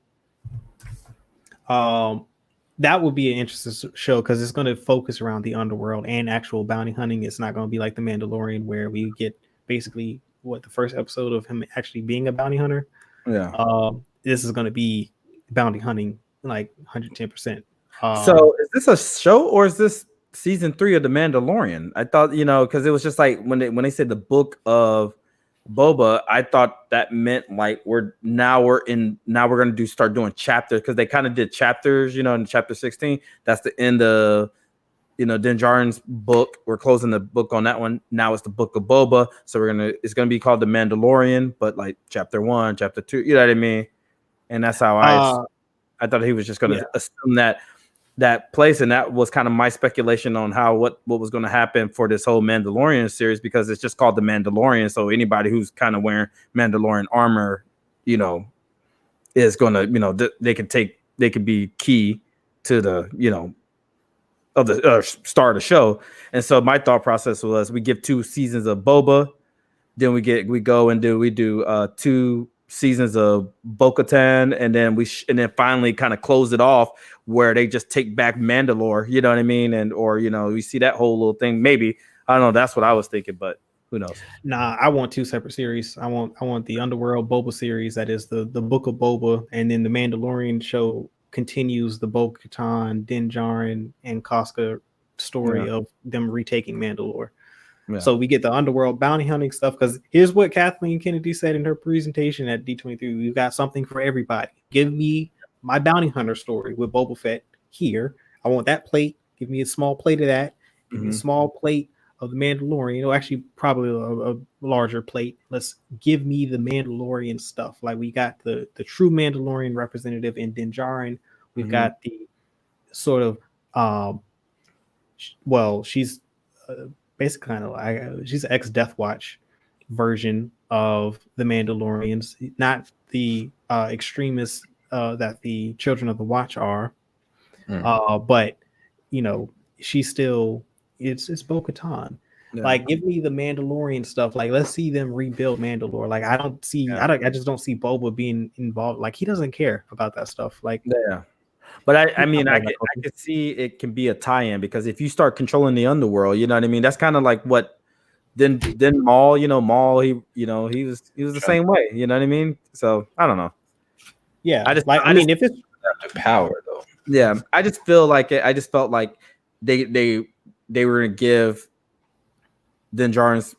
That would be an interesting show because it's going to focus around the underworld and actual bounty hunting. It's not going to be like the Mandalorian where we get basically the first episode of him actually being a bounty hunter. This is going to be bounty hunting like 110%. So is this a show or is this season 3 of the Mandalorian? I thought, because it was just like when they said the Book of Boba, I thought that meant like we're going to start doing chapters, because they kind of did chapters, in chapter 16. That's the end of Din Djarin's book. We're closing the book on that one. Now it's the Book of Boba, so it's gonna be called the Mandalorian, but like chapter 1, chapter 2, you know what I mean? And that's how I thought he was just gonna assume that place, and that was kind of my speculation on what was going to happen for this whole Mandalorian series, because it's just called the Mandalorian. So anybody who's kind of wearing Mandalorian armor, is going to, they could be key to the, of the start of the show. And so my thought process was we give 2 seasons of Boba, then we do 2 seasons of Bo-Katan, and then finally kind of close it off where they just take back Mandalore, you know what I mean? And we see that whole little thing. Maybe, I don't know, that's what I was thinking, but who knows? Nah, I want 2 separate series. I want the Underworld Boba series, that is the Book of Boba, and then the Mandalorian show continues the Bo-Katan, Din Djarin, and Casca story of them retaking Mandalore. Yeah. So we get the underworld bounty hunting stuff, because here's what Kathleen Kennedy said in her presentation at D23. We've got something for everybody. Give me my bounty hunter story with Boba Fett. here. I want that plate. Give me a small plate of that. Give me a small plate of the Mandalorian. Actually, probably a larger plate. Let's give me the Mandalorian stuff. Like we got the true Mandalorian representative in Din Djarin. We've got the sort of she's basically kind of like she's an ex-Death Watch version of the Mandalorians, not the extremists that the Children of the Watch are, but she's still it's Bo-Katan. Yeah. Like, give me the Mandalorian stuff. Like, let's see them rebuild Mandalore. Like, I just don't see Boba being involved. Like, he doesn't care about that stuff. Like, yeah. But I could see it can be a tie-in, because if you start controlling the underworld, you know what I mean? That's kind of like what then Maul, Maul, he was the same way, you know what I mean? So I don't know. Yeah, I mean, if it's the power though. Yeah, I just feel like it. I just felt like they were gonna give Din Djarin's,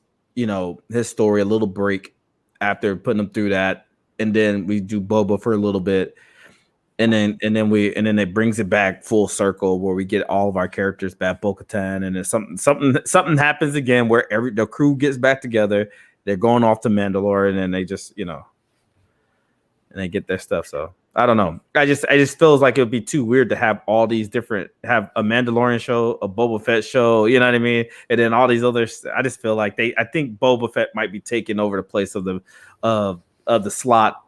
his story a little break after putting him through that, and then we do Boba for a little bit. And then it brings it back full circle where we get all of our characters back, Bo-Katan, and then something happens again where the crew gets back together. They're going off to Mandalore, and then they just and they get their stuff. So I don't know. I just feels like it would be too weird to have all these different, have a Mandalorian show, a Boba Fett show, you know what I mean, and then all these others. I just feel like I think Boba Fett might be taking over the place of the slot.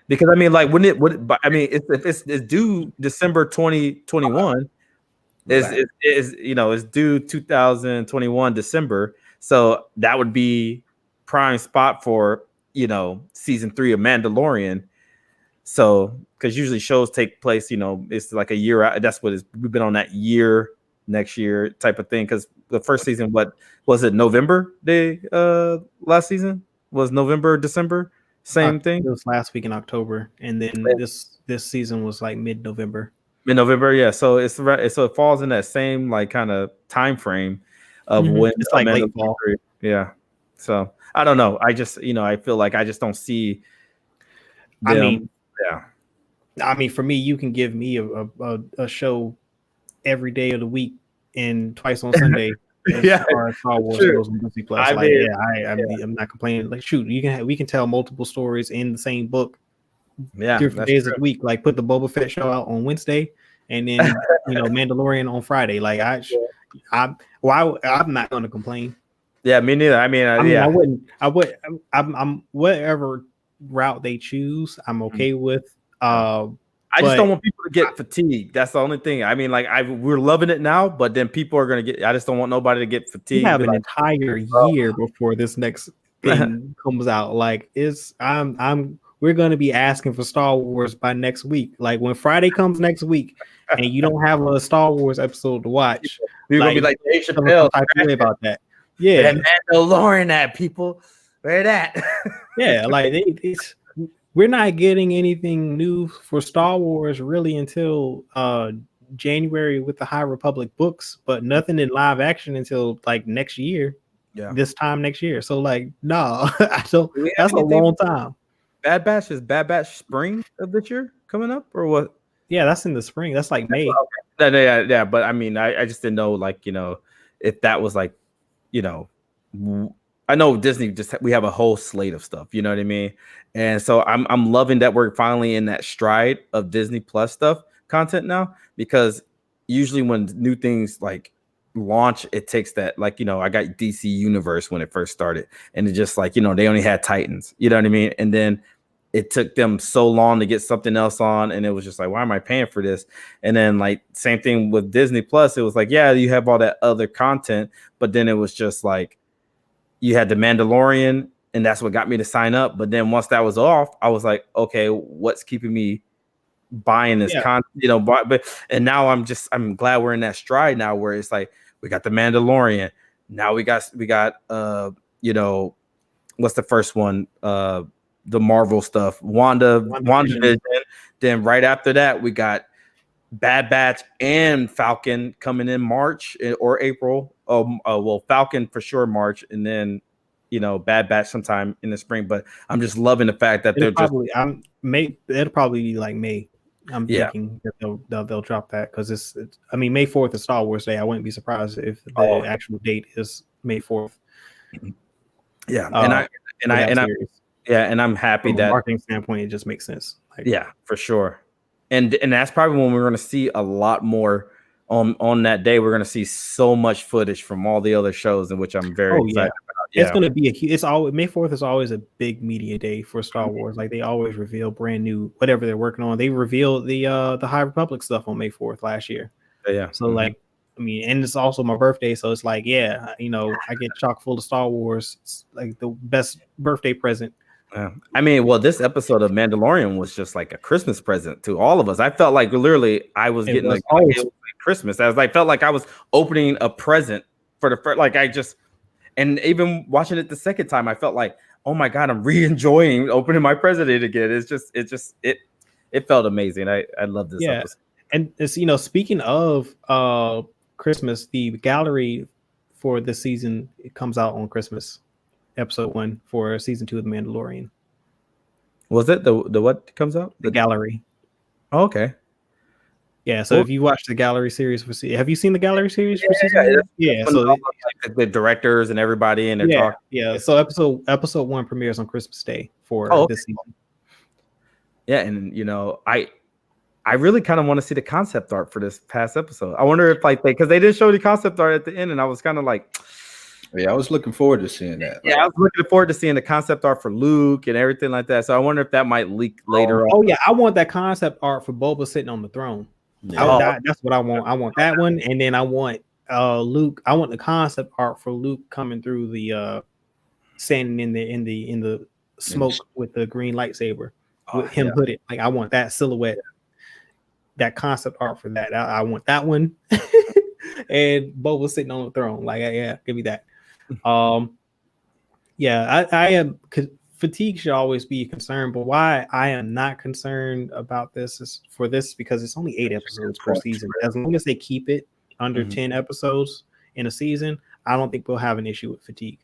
Because I mean, like, it's due December 2021. It's due 2021 December. So that would be prime spot for season 3 of Mandalorian. So because usually shows take place, it's like a year out. That's what we've been on that year next year type of thing. Because the first season, what was it? November? Last season was November, December. Same thing. It was last week in October, and then this season was like mid-November. Mid-November, yeah. So it falls in that same like kind of time frame of when it's like late fall. Yeah. So I don't know. I just I feel like I just don't see. I mean, for me, you can give me a show every day of the week and twice on Sunday. Yeah, Star Wars shows on Disney Plus. I'm not complaining. Like, shoot, we can tell multiple stories in the same book. Yeah, different days of the week. Like, put the Boba Fett show out on Wednesday, and then Mandalorian on Friday. Like, I'm not going to complain. Yeah, me neither. I mean, I'm whatever route they choose, I'm okay with. I just don't want people to get fatigued. That's the only thing. I mean, like, we're loving it now, but then people are gonna get. I just don't want nobody to get fatigued. We have an entire year before this next thing comes out. Like, we're gonna be asking for Star Wars by next week. Like, when Friday comes next week, and you don't have a Star Wars episode to watch, you're gonna be like Dave Chappelle about that. Yeah, that Mandalorian, that people, where that? Yeah, like we're not getting anything new for Star Wars really until January with the High Republic books, but nothing in live action until like next year. Yeah, this time next year. So like, no, I don't. That's a long time. Bad Batch spring of this year coming up, or what? Yeah, that's in the spring. That's like May. Okay. Yeah. But I mean, I just didn't know, like, if that was like, I know Disney we have a whole slate of stuff, you know what I mean? And so I'm loving that we're finally in that stride of Disney Plus stuff content now, because usually when new things like launch, it takes that, like, I got DC Universe when it first started, and it just like, they only had Titans, you know what I mean? And then it took them so long to get something else on, and it was just like, why am I paying for this? And then, like, same thing with Disney Plus. It was like, yeah, you have all that other content, but then it was just like, you had the Mandalorian, and that's what got me to sign up. But then once that was off, I was like, okay, what's keeping me buying this content? But and now I'm glad we're in that stride now where it's like, we got the Mandalorian. Now we got what's the first one? The Marvel stuff, WandaVision. Then right after that, we got Bad Batch and Falcon coming in March or April. Well, Falcon for sure March, and then Bad Batch sometime in the spring. But I'm just loving the fact that it'll probably be like May. I'm thinking that they'll drop that because it's I mean May 4th is Star Wars Day. I wouldn't be surprised if the actual date is May 4th. Yeah, and I'm happy from that a marketing standpoint it just makes sense. Like, yeah, for sure. And that's probably when we're going to see a lot more on that day. We're going to see so much footage from all the other shows, in which I'm very excited about. Yeah. It's going to be it's always May 4th is always a big media day for Star Wars. Like they always reveal brand new whatever they're working on. They revealed the High Republic stuff on May 4th last year. Yeah. So like I mean, and it's also my birthday, so it's like, yeah, you know, I get chock full of Star Wars. It's like the best birthday present. I mean, well, this episode of Mandalorian was just like a Christmas present to all of us. I felt like literally I was getting like Christmas. I felt like I was opening a present for the first, like I just, and even watching it the second time, I felt like, oh my God, I'm re-enjoying opening my present again. It felt amazing. I love this episode. And it's, you know, speaking of Christmas, the gallery for this season, it comes out on Christmas. Episode 1 for season 2 of The Mandalorian. Was it the what comes out? The gallery. Oh, okay. Yeah. So if you watch the gallery series for have you seen the gallery series for season 1? Yeah. So like the directors and everybody and they're talking. Yeah. So episode 1 premieres on Christmas Day for this season. Yeah, and you know, I really kind of want to see the concept art for this past episode. I wonder if like because they did show the concept art at the end, and I was kind of like. Yeah, I was looking forward to seeing that. Yeah, I was looking forward to seeing the concept art for Luke and everything like that. So I wonder if that might leak later on. Oh yeah, I want that concept art for Boba sitting on the throne. Yeah. That's what I want. I want that one, and then I want Luke. I want the concept art for Luke coming through the standing in the smoke with the green lightsaber with him hooded. Like I want that silhouette, that concept art for that. I want that one, and Boba sitting on the throne. Like yeah, give me that. I am fatigue should always be a concern, but why I am not concerned about this is because it's only 8 episodes per season. As long as they keep it under 10 episodes in a season, I don't think we'll have an issue with fatigue.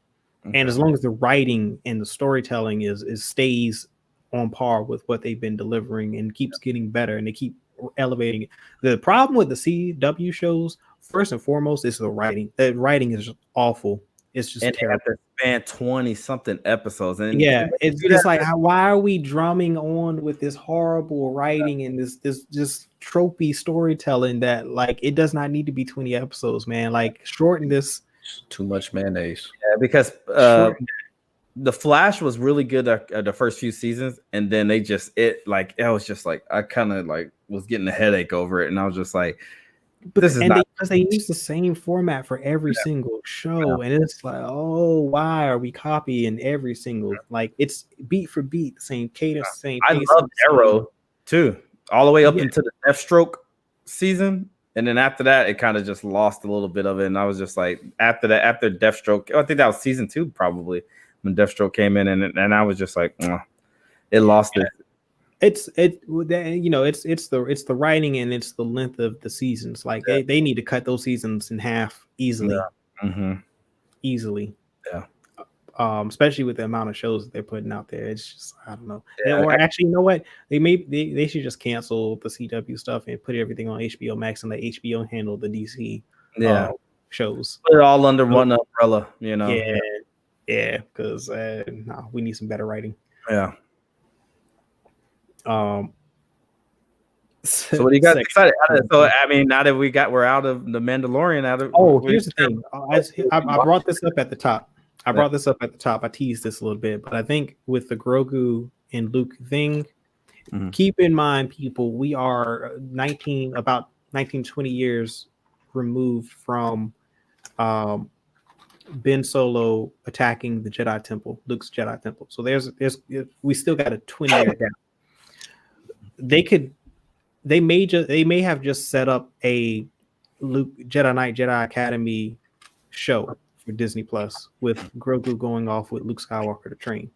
And as long as the writing and the storytelling is stays on par with what they've been delivering and keeps getting better and they keep elevating it. The problem with the CW shows, first and foremost, is the writing. The writing is just awful. It's just terrible. They have to span 20-something episodes. And it's just like, why are we drumming on with this horrible writing and this just tropey storytelling that like it does not need to be 20 episodes, man. Like shorten this. Too much mayonnaise. Yeah, because The Flash was really good at the first few seasons, and then it was just like I kind of like was getting a headache over it, and I was just like, because they use the same format for every single show, and it's like, oh, why are we copying every single like it's beat for beat, the same cadence, same. I love Arrow too, all the way up into the Deathstroke season, and then after that, it kind of just lost a little bit of it, and I was just like, after Deathstroke, I think that was season 2 probably when Deathstroke came in, and I was just like, it lost it. It's the writing and it's the length of the seasons. Like they need to cut those seasons in half easily. Easily. Yeah. Especially with the amount of shows that they're putting out there. It's just, I don't know. Or actually, you know what? They should just cancel the CW stuff and put everything on HBO Max and let HBO handle the DC shows. Put it all under one umbrella, you know. Yeah, because we need some better writing. Yeah. So what do you guys excited? So I mean, now that we're out of the Mandalorian, here's the thing. I brought this up at the top. I teased this a little bit, but I think with the Grogu and Luke thing, keep in mind, people, we are 19, 20 years removed from Ben Solo attacking the Jedi Temple, Luke's Jedi Temple. So we still got a 20-year gap. They may have just set up a Luke Jedi Knight Jedi Academy show for Disney Plus with Grogu going off with Luke Skywalker to train.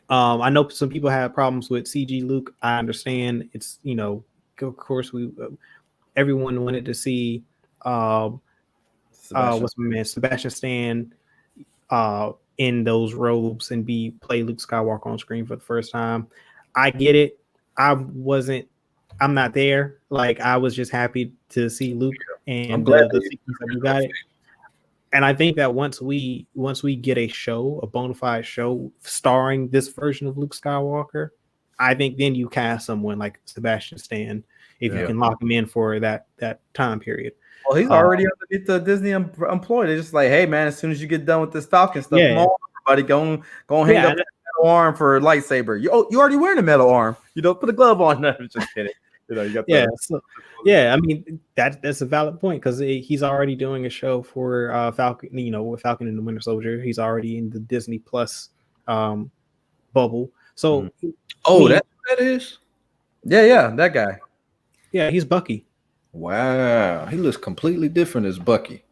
I know some people have problems with CG Luke. I understand. It's, you know, of course everyone wanted to see what's my man Sebastian Stan in those robes and play Luke Skywalker on screen for the first time. I get it. I wasn't I'm not there. Like I was just happy to see Luke and I'm glad the sequence that we got it. And I think that once we get a show, a bona fide show starring this version of Luke Skywalker, I think then you cast someone like Sebastian Stan if you can lock him in for that time period. Well, he's already underneath the Disney employee. They're just like, hey man, as soon as you get done with this Falcon stuff, come on, everybody, go hang up the metal arm for a lightsaber. You already wearing a metal arm. You don't put a glove on. No, just kidding. You know, you got I mean that's a valid point because he's already doing a show for Falcon, you know, with Falcon and the Winter Soldier. He's already in the Disney Plus bubble. So that is? Yeah, that guy. Yeah, he's Bucky. Wow, he looks completely different as Bucky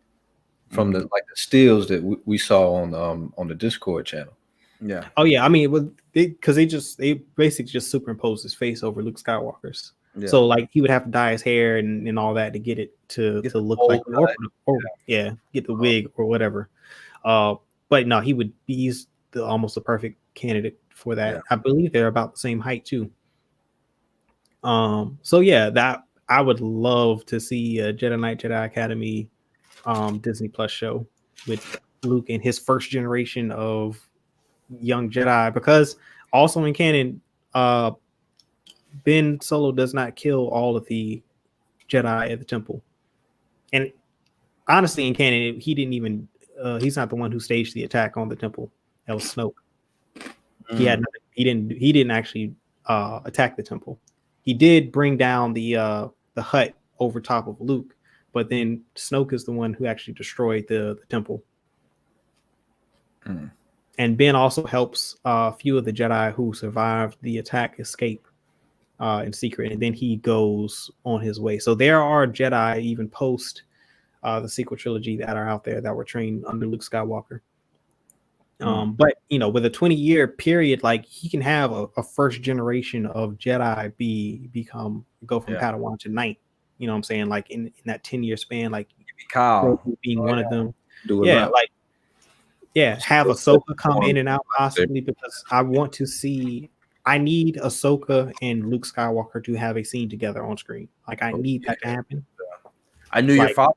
from the stills that we saw on the Discord channel. Yeah. Oh yeah, I mean, because they basically just superimposed his face over Luke Skywalker's. Yeah. So like he would have to dye his hair and all that to get it to look like get the wig or whatever. But no, he's almost the perfect candidate for that. Yeah. I believe they're about the same height too. So yeah, that I would love to see a Jedi Knight Jedi Academy Disney Plus show with Luke and his first generation of young Jedi, because also in canon, Ben Solo does not kill all of the Jedi at the temple. And honestly, in canon, he didn't even he's not the one who staged the attack on the temple. That was Snoke. He didn't actually attack the temple. He did bring down the hut over top of Luke, but then Snoke is the one who actually destroyed the temple. And Ben also helps a few of the Jedi who survived the attack escape in secret, and then he goes on his way. So there are Jedi even post the sequel trilogy that are out there that were trained under Luke Skywalker. But you know, with a 20-year period, like he can have a first generation of Jedi go from Padawan to Knight. You know what I'm saying? Like in that 10-year span, like Kyle being one of them. Have Ahsoka come in and out possibly, because I want to see. I need Ahsoka and Luke Skywalker to have a scene together on screen. Like I need that to happen. I knew your father.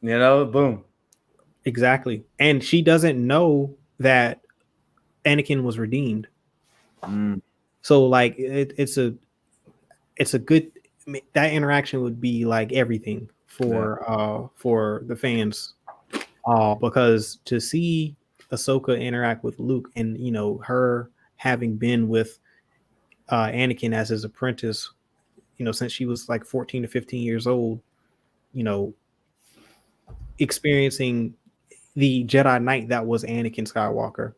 You know, boom. Exactly, and she doesn't know that Anakin was redeemed. So like it's a good, that interaction would be like everything for the fans, because to see Ahsoka interact with Luke, and you know, her having been with Anakin as his apprentice, you know, since she was like 14 to 15 years old, you know, experiencing the Jedi Knight that was Anakin Skywalker,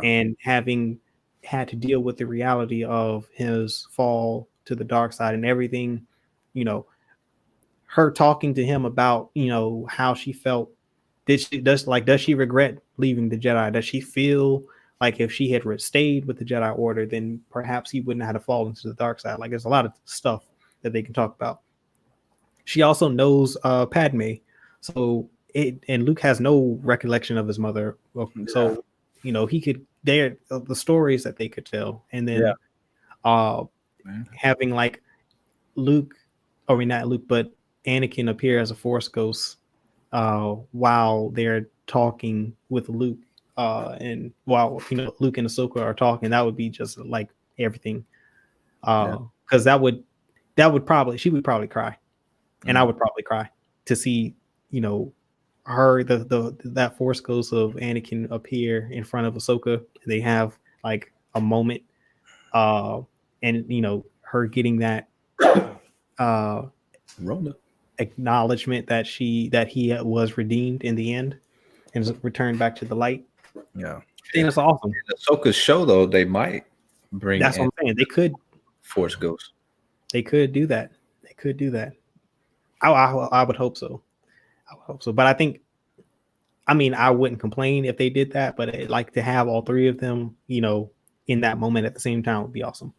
and having had to deal with the reality of his fall to the dark side and everything, you know, her talking to him about, you know, how she felt. Does she regret leaving the Jedi? Does she feel like if she had stayed with the Jedi Order, then perhaps he wouldn't have to fall into the dark side? Like there's a lot of stuff that they can talk about. She also knows Padme, and Luke has no recollection of his mother. So, you know, the stories that they could tell, and then having like not Luke, but Anakin appear as a Force ghost while they're talking with Luke, and while, you know, Luke and Ahsoka are talking, that would be just like everything. Because she would probably cry, and I would probably cry to see, you know, her that Force ghost of Anakin appear in front of Ahsoka. They have like a moment, and you know, her getting that acknowledgement that he was redeemed in the end and returned back to the light. Yeah, I think that's awesome. In Ahsoka's show, though, they might bring. That's what I'm saying. They could Force ghosts. They could do that. I would hope so. But I think, I mean, I wouldn't complain if they did that, but I'd like to have all three of them, you know, in that moment at the same time would be awesome.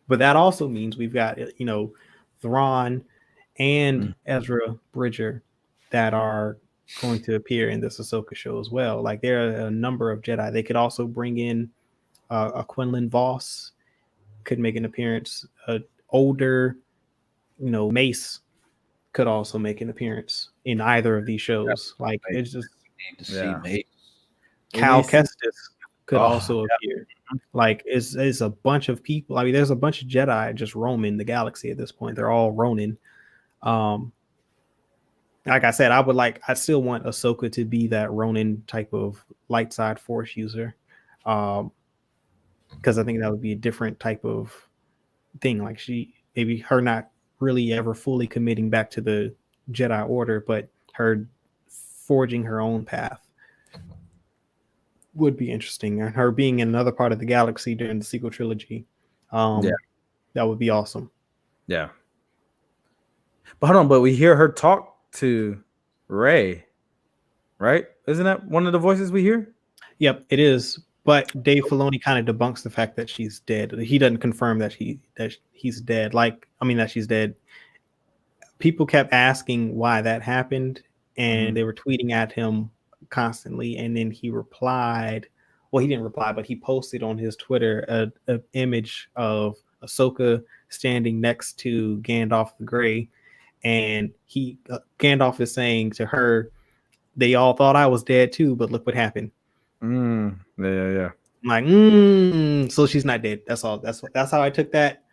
But that also means we've got, you know, Thrawn and Ezra Bridger that are going to appear in this Ahsoka show as well. Like there are a number of Jedi. They could also bring in a Quinlan Voss, could make an appearance. Older, Mace could also make an appearance in either of these shows. Like it's just need to see Mace. Cal Kestis could also appear. Like it's a bunch of people. I mean, there's a bunch of Jedi just roaming the galaxy at this point. They're all Ronin. Like I said, I still want Ahsoka to be that Ronin type of light side Force user. Because I think that would be a different type of thing. Like maybe her not really ever fully committing back to the Jedi Order, but her forging her own path would be interesting. And her being in another part of the galaxy during the sequel trilogy. That would be awesome. Yeah. But hold on, but we hear her talk to Rey, right? Isn't that one of the voices we hear? Yep, it is. But Dave Filoni kind of debunks the fact that she's dead. He doesn't confirm that he's dead. That she's dead. People kept asking why that happened, and they were tweeting at him constantly. And then he replied. Well, he didn't reply, but he posted on his Twitter an image of Ahsoka standing next to Gandalf the Grey, and Gandalf is saying to her, "They all thought I was dead too, but look what happened." Yeah. I'm like, so she's not dead. That's all. That's how I took that.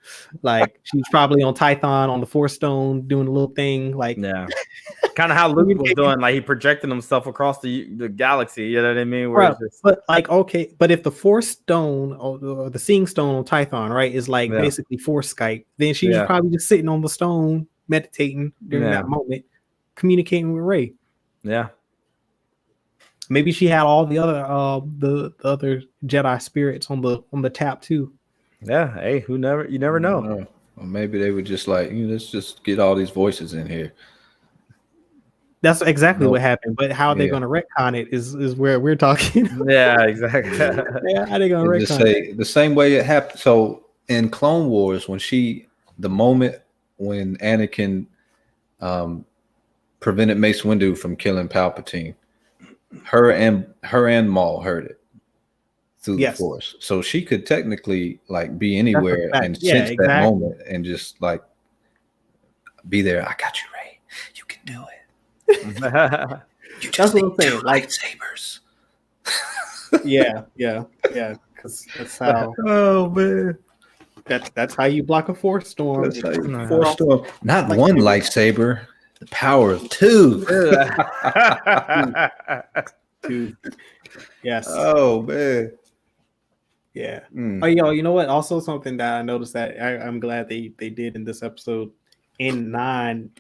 Like she was probably on Tython on the Force Stone doing a little thing. Like kind of how Luke was doing. Like he projected himself across the galaxy. You know what I mean? But if the Force Stone or the Seeing Stone on Tython, right, is like basically Force Skype, then she was probably just sitting on the stone meditating during that moment, communicating with Rey. Yeah. Maybe she had all the other the other Jedi spirits on the tap too. Yeah. Hey, you never know. Or maybe they were just like, let's just get all these voices in here. That's exactly what happened. But how they're going to retcon it is where we're talking. Yeah, exactly. How they going to retcon it? The same way it happened. So in Clone Wars, the moment when Anakin prevented Mace Windu from killing Palpatine, her and Maul heard it through the Force, so she could technically like be anywhere and sense that moment and just like be there. I got you, Rey. You can do it. You just need two lightsabers. Yeah. Because that's how. Oh man, that's how you block a Force storm. Force storm, not one lightsaber. The power of two. Two. Yes. Oh man. Yeah. Oh, you know what? Also, something that I noticed that I'm glad they did in this episode in 9,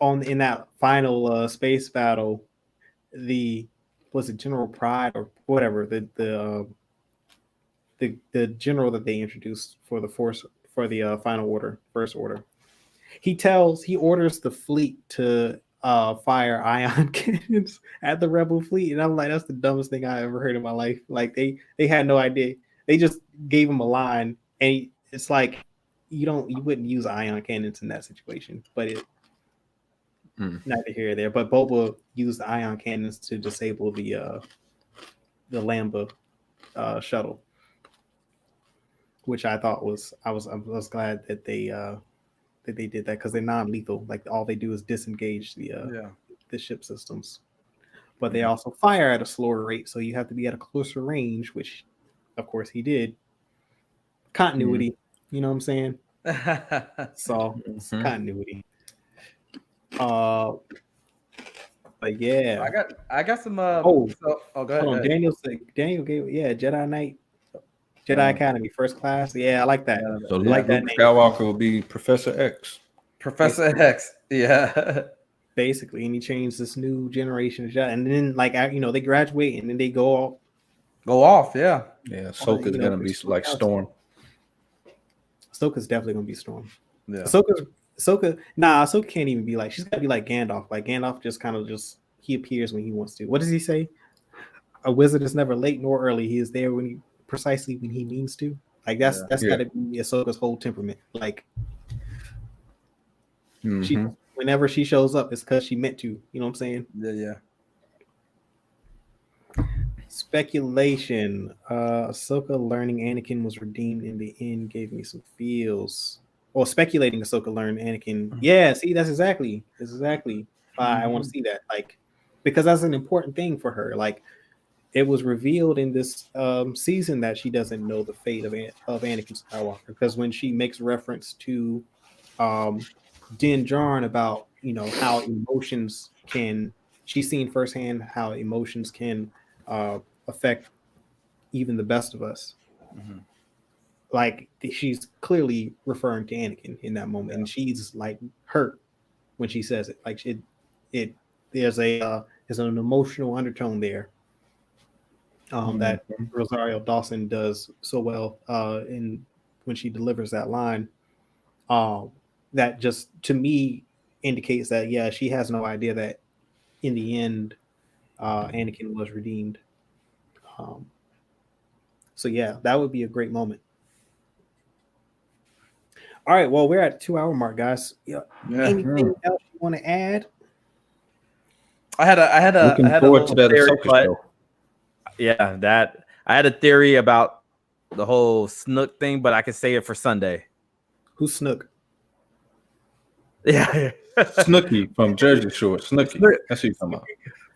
in that final space battle, was it General Pride or whatever the general that they introduced for the Force for the final order, First Order. He orders the fleet to fire ion cannons at the Rebel fleet, and I'm like, that's the dumbest thing I ever heard in my life. Like they had no idea. They just gave him a line, and it's like you wouldn't use ion cannons in that situation. But neither here or there. But Boba used the ion cannons to disable the Lambda shuttle, which I thought I was glad that they did that because they're non-lethal. Like all they do is disengage the ship systems, but they also fire at a slower rate, so you have to be at a closer range, which of course he did. Continuity, you know what I'm saying? So it's continuity. But yeah, I got some. Go ahead. Hold on. Daniel gave Jedi Knight. Jedi Academy, first class. Yeah, I like that. So Luke Skywalker will be Professor X. Professor X. Yeah. Basically, and he changed this new generation of Jedi, and then they graduate and then they go off. Yeah. Yeah. Ahsoka's gonna be like Storm. Ahsoka's definitely gonna be Storm. Yeah. Ahsoka can't even be like. She's gotta be like Gandalf. Like Gandalf just kind of he appears when he wants to. What does he say? A wizard is never late nor early. He is there precisely when he means to. Like that's gotta be Ahsoka's whole temperament. Like whenever she shows up, it's because she meant to. You know what I'm saying? Yeah. Speculation. Ahsoka learning Anakin was redeemed in the end gave me some feels. Or speculating Ahsoka learned Anakin. Yeah, see, that's exactly why I want to see that. Like, because that's an important thing for her. Like, it was revealed in this season that she doesn't know the fate of Anakin Skywalker. Because when she makes reference to Din Djarin about how emotions can, she's seen firsthand how emotions can affect even the best of us. Like she's clearly referring to Anakin in that moment, and she's like hurt when she says it. Like there's an emotional undertone there that Rosario Dawson does so well in when she delivers that line. That just to me indicates that she has no idea that in the end Anakin was redeemed. So that would be a great moment. All right, well, we're at the 2-hour mark, guys. Anything else you want to add? I had a forward to that theory, Ahsoka show. Yeah, that I had a theory about the whole Snook thing, but I can say it for Sunday. Who's Snook? Yeah, Snooky from Jersey Shore. Snooky. That's who you're talking about.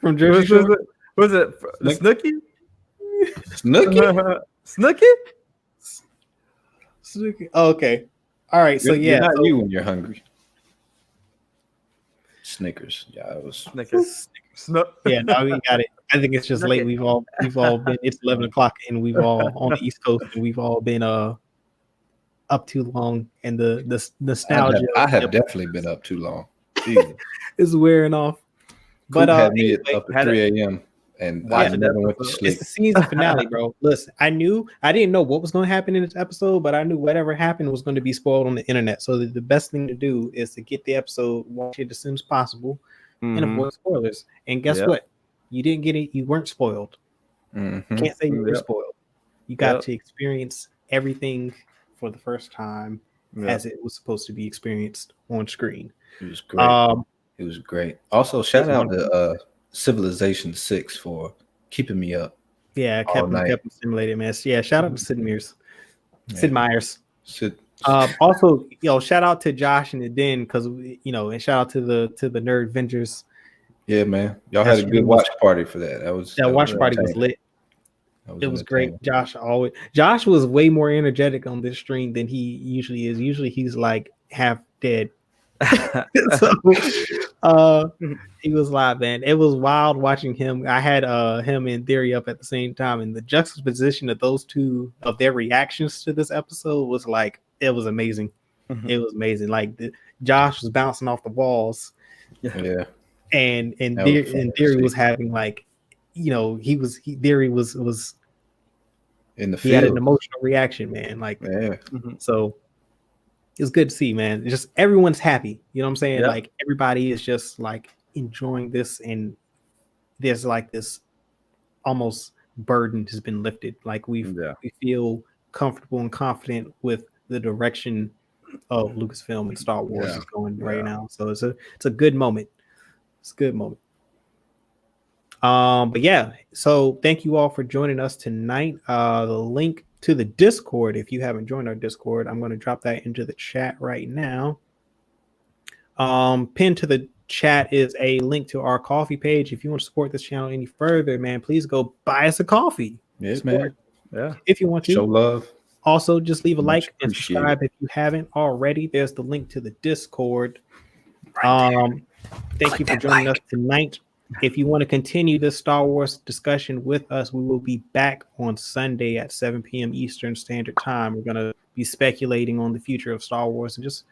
From Jersey Shore? Was it Snooky? Snooky? Snooky? Snooky. Oh, okay. All right. So you're not you when you're hungry. Snickers. Yeah, it was Snickers. Yeah, no, we got it. I think it's just late. We've all been. It's 11 o'clock, and we've all on the East Coast, and we've all been up too long, and the nostalgia. I have definitely been up too long. It's wearing off. But had me up at 3 a.m. and I never went to sleep. It's the season finale, bro. Listen, I didn't know what was going to happen in this episode, but I knew whatever happened was going to be spoiled on the internet. So the best thing to do is to get the episode, watch it as soon as possible, and avoid spoilers. And guess what? You didn't get it. You weren't spoiled. Can't say you were spoiled. You got to experience everything for the first time as it was supposed to be experienced on screen. It was great. It was great. Also, shout out to Civilization 6 for keeping me up. Yeah, kept me stimulated, man. Yeah, shout out to Sid Meier's. Also, shout out to Josh and the Den because and shout out to the Nerd Vengers. Yeah, man, y'all had a good watch party for that. That watch party was lit. It was great. Josh was way more energetic on this stream than he usually is. Usually he's like half dead. So he was live, man. It was wild watching him. I had him in Theory up at the same time, and the juxtaposition of those two of their reactions to this episode was like it was amazing. It was amazing. Like Josh was bouncing off the walls. Yeah. And Theory was having like, Theory was in the field. He had an emotional reaction, man. Like, so it's good to see, man. It's just everyone's happy. You know what I'm saying? Yep. Like everybody is just like enjoying this, and there's like this almost burden has been lifted. Like we feel comfortable and confident with the direction of Lucasfilm and Star Wars is going right now. So it's a good moment. It's a good moment. So thank you all for joining us tonight. The link to the Discord, if you haven't joined our Discord, I'm going to drop that into the chat right now. Pinned to the chat is a link to our coffee page. If you want to support this channel any further, man, please go buy us a coffee. Yes, man. Yeah. If you want to show love. Also, just leave a like and subscribe if you haven't already. There's the link to the Discord. Thank you for joining us tonight. If you want to continue this Star Wars discussion with us, we will be back on Sunday at 7 p.m. Eastern Standard Time. We're going to be speculating on the future of Star Wars and just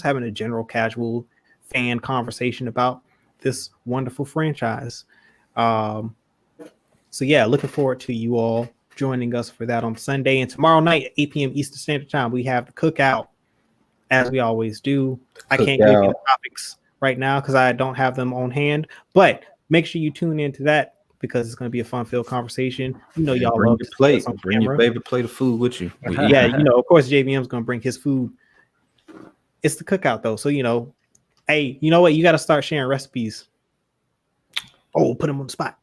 having a general casual fan conversation about this wonderful franchise. Looking forward to you all joining us for that on Sunday. And tomorrow night at 8 p.m. Eastern Standard Time, we have the cookout, as we always do. I can't give you the topics right now because I don't have them on hand, but make sure you tune into that because it's going to be a fun-filled conversation. Y'all bring love your plate. Bring your favorite plate of food with you. Of course JVM's going to bring his food. It's the cookout though, so hey, you know what? You got to start sharing recipes. Oh, put them on the spot.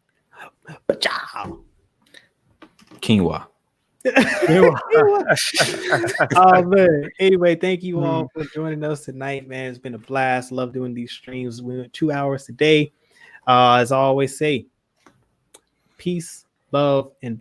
quinoa. Oh man. Anyway, thank you all for joining us tonight, man. It's been a blast. Love doing these streams. We went 2 hours today. As I always say, peace, love, and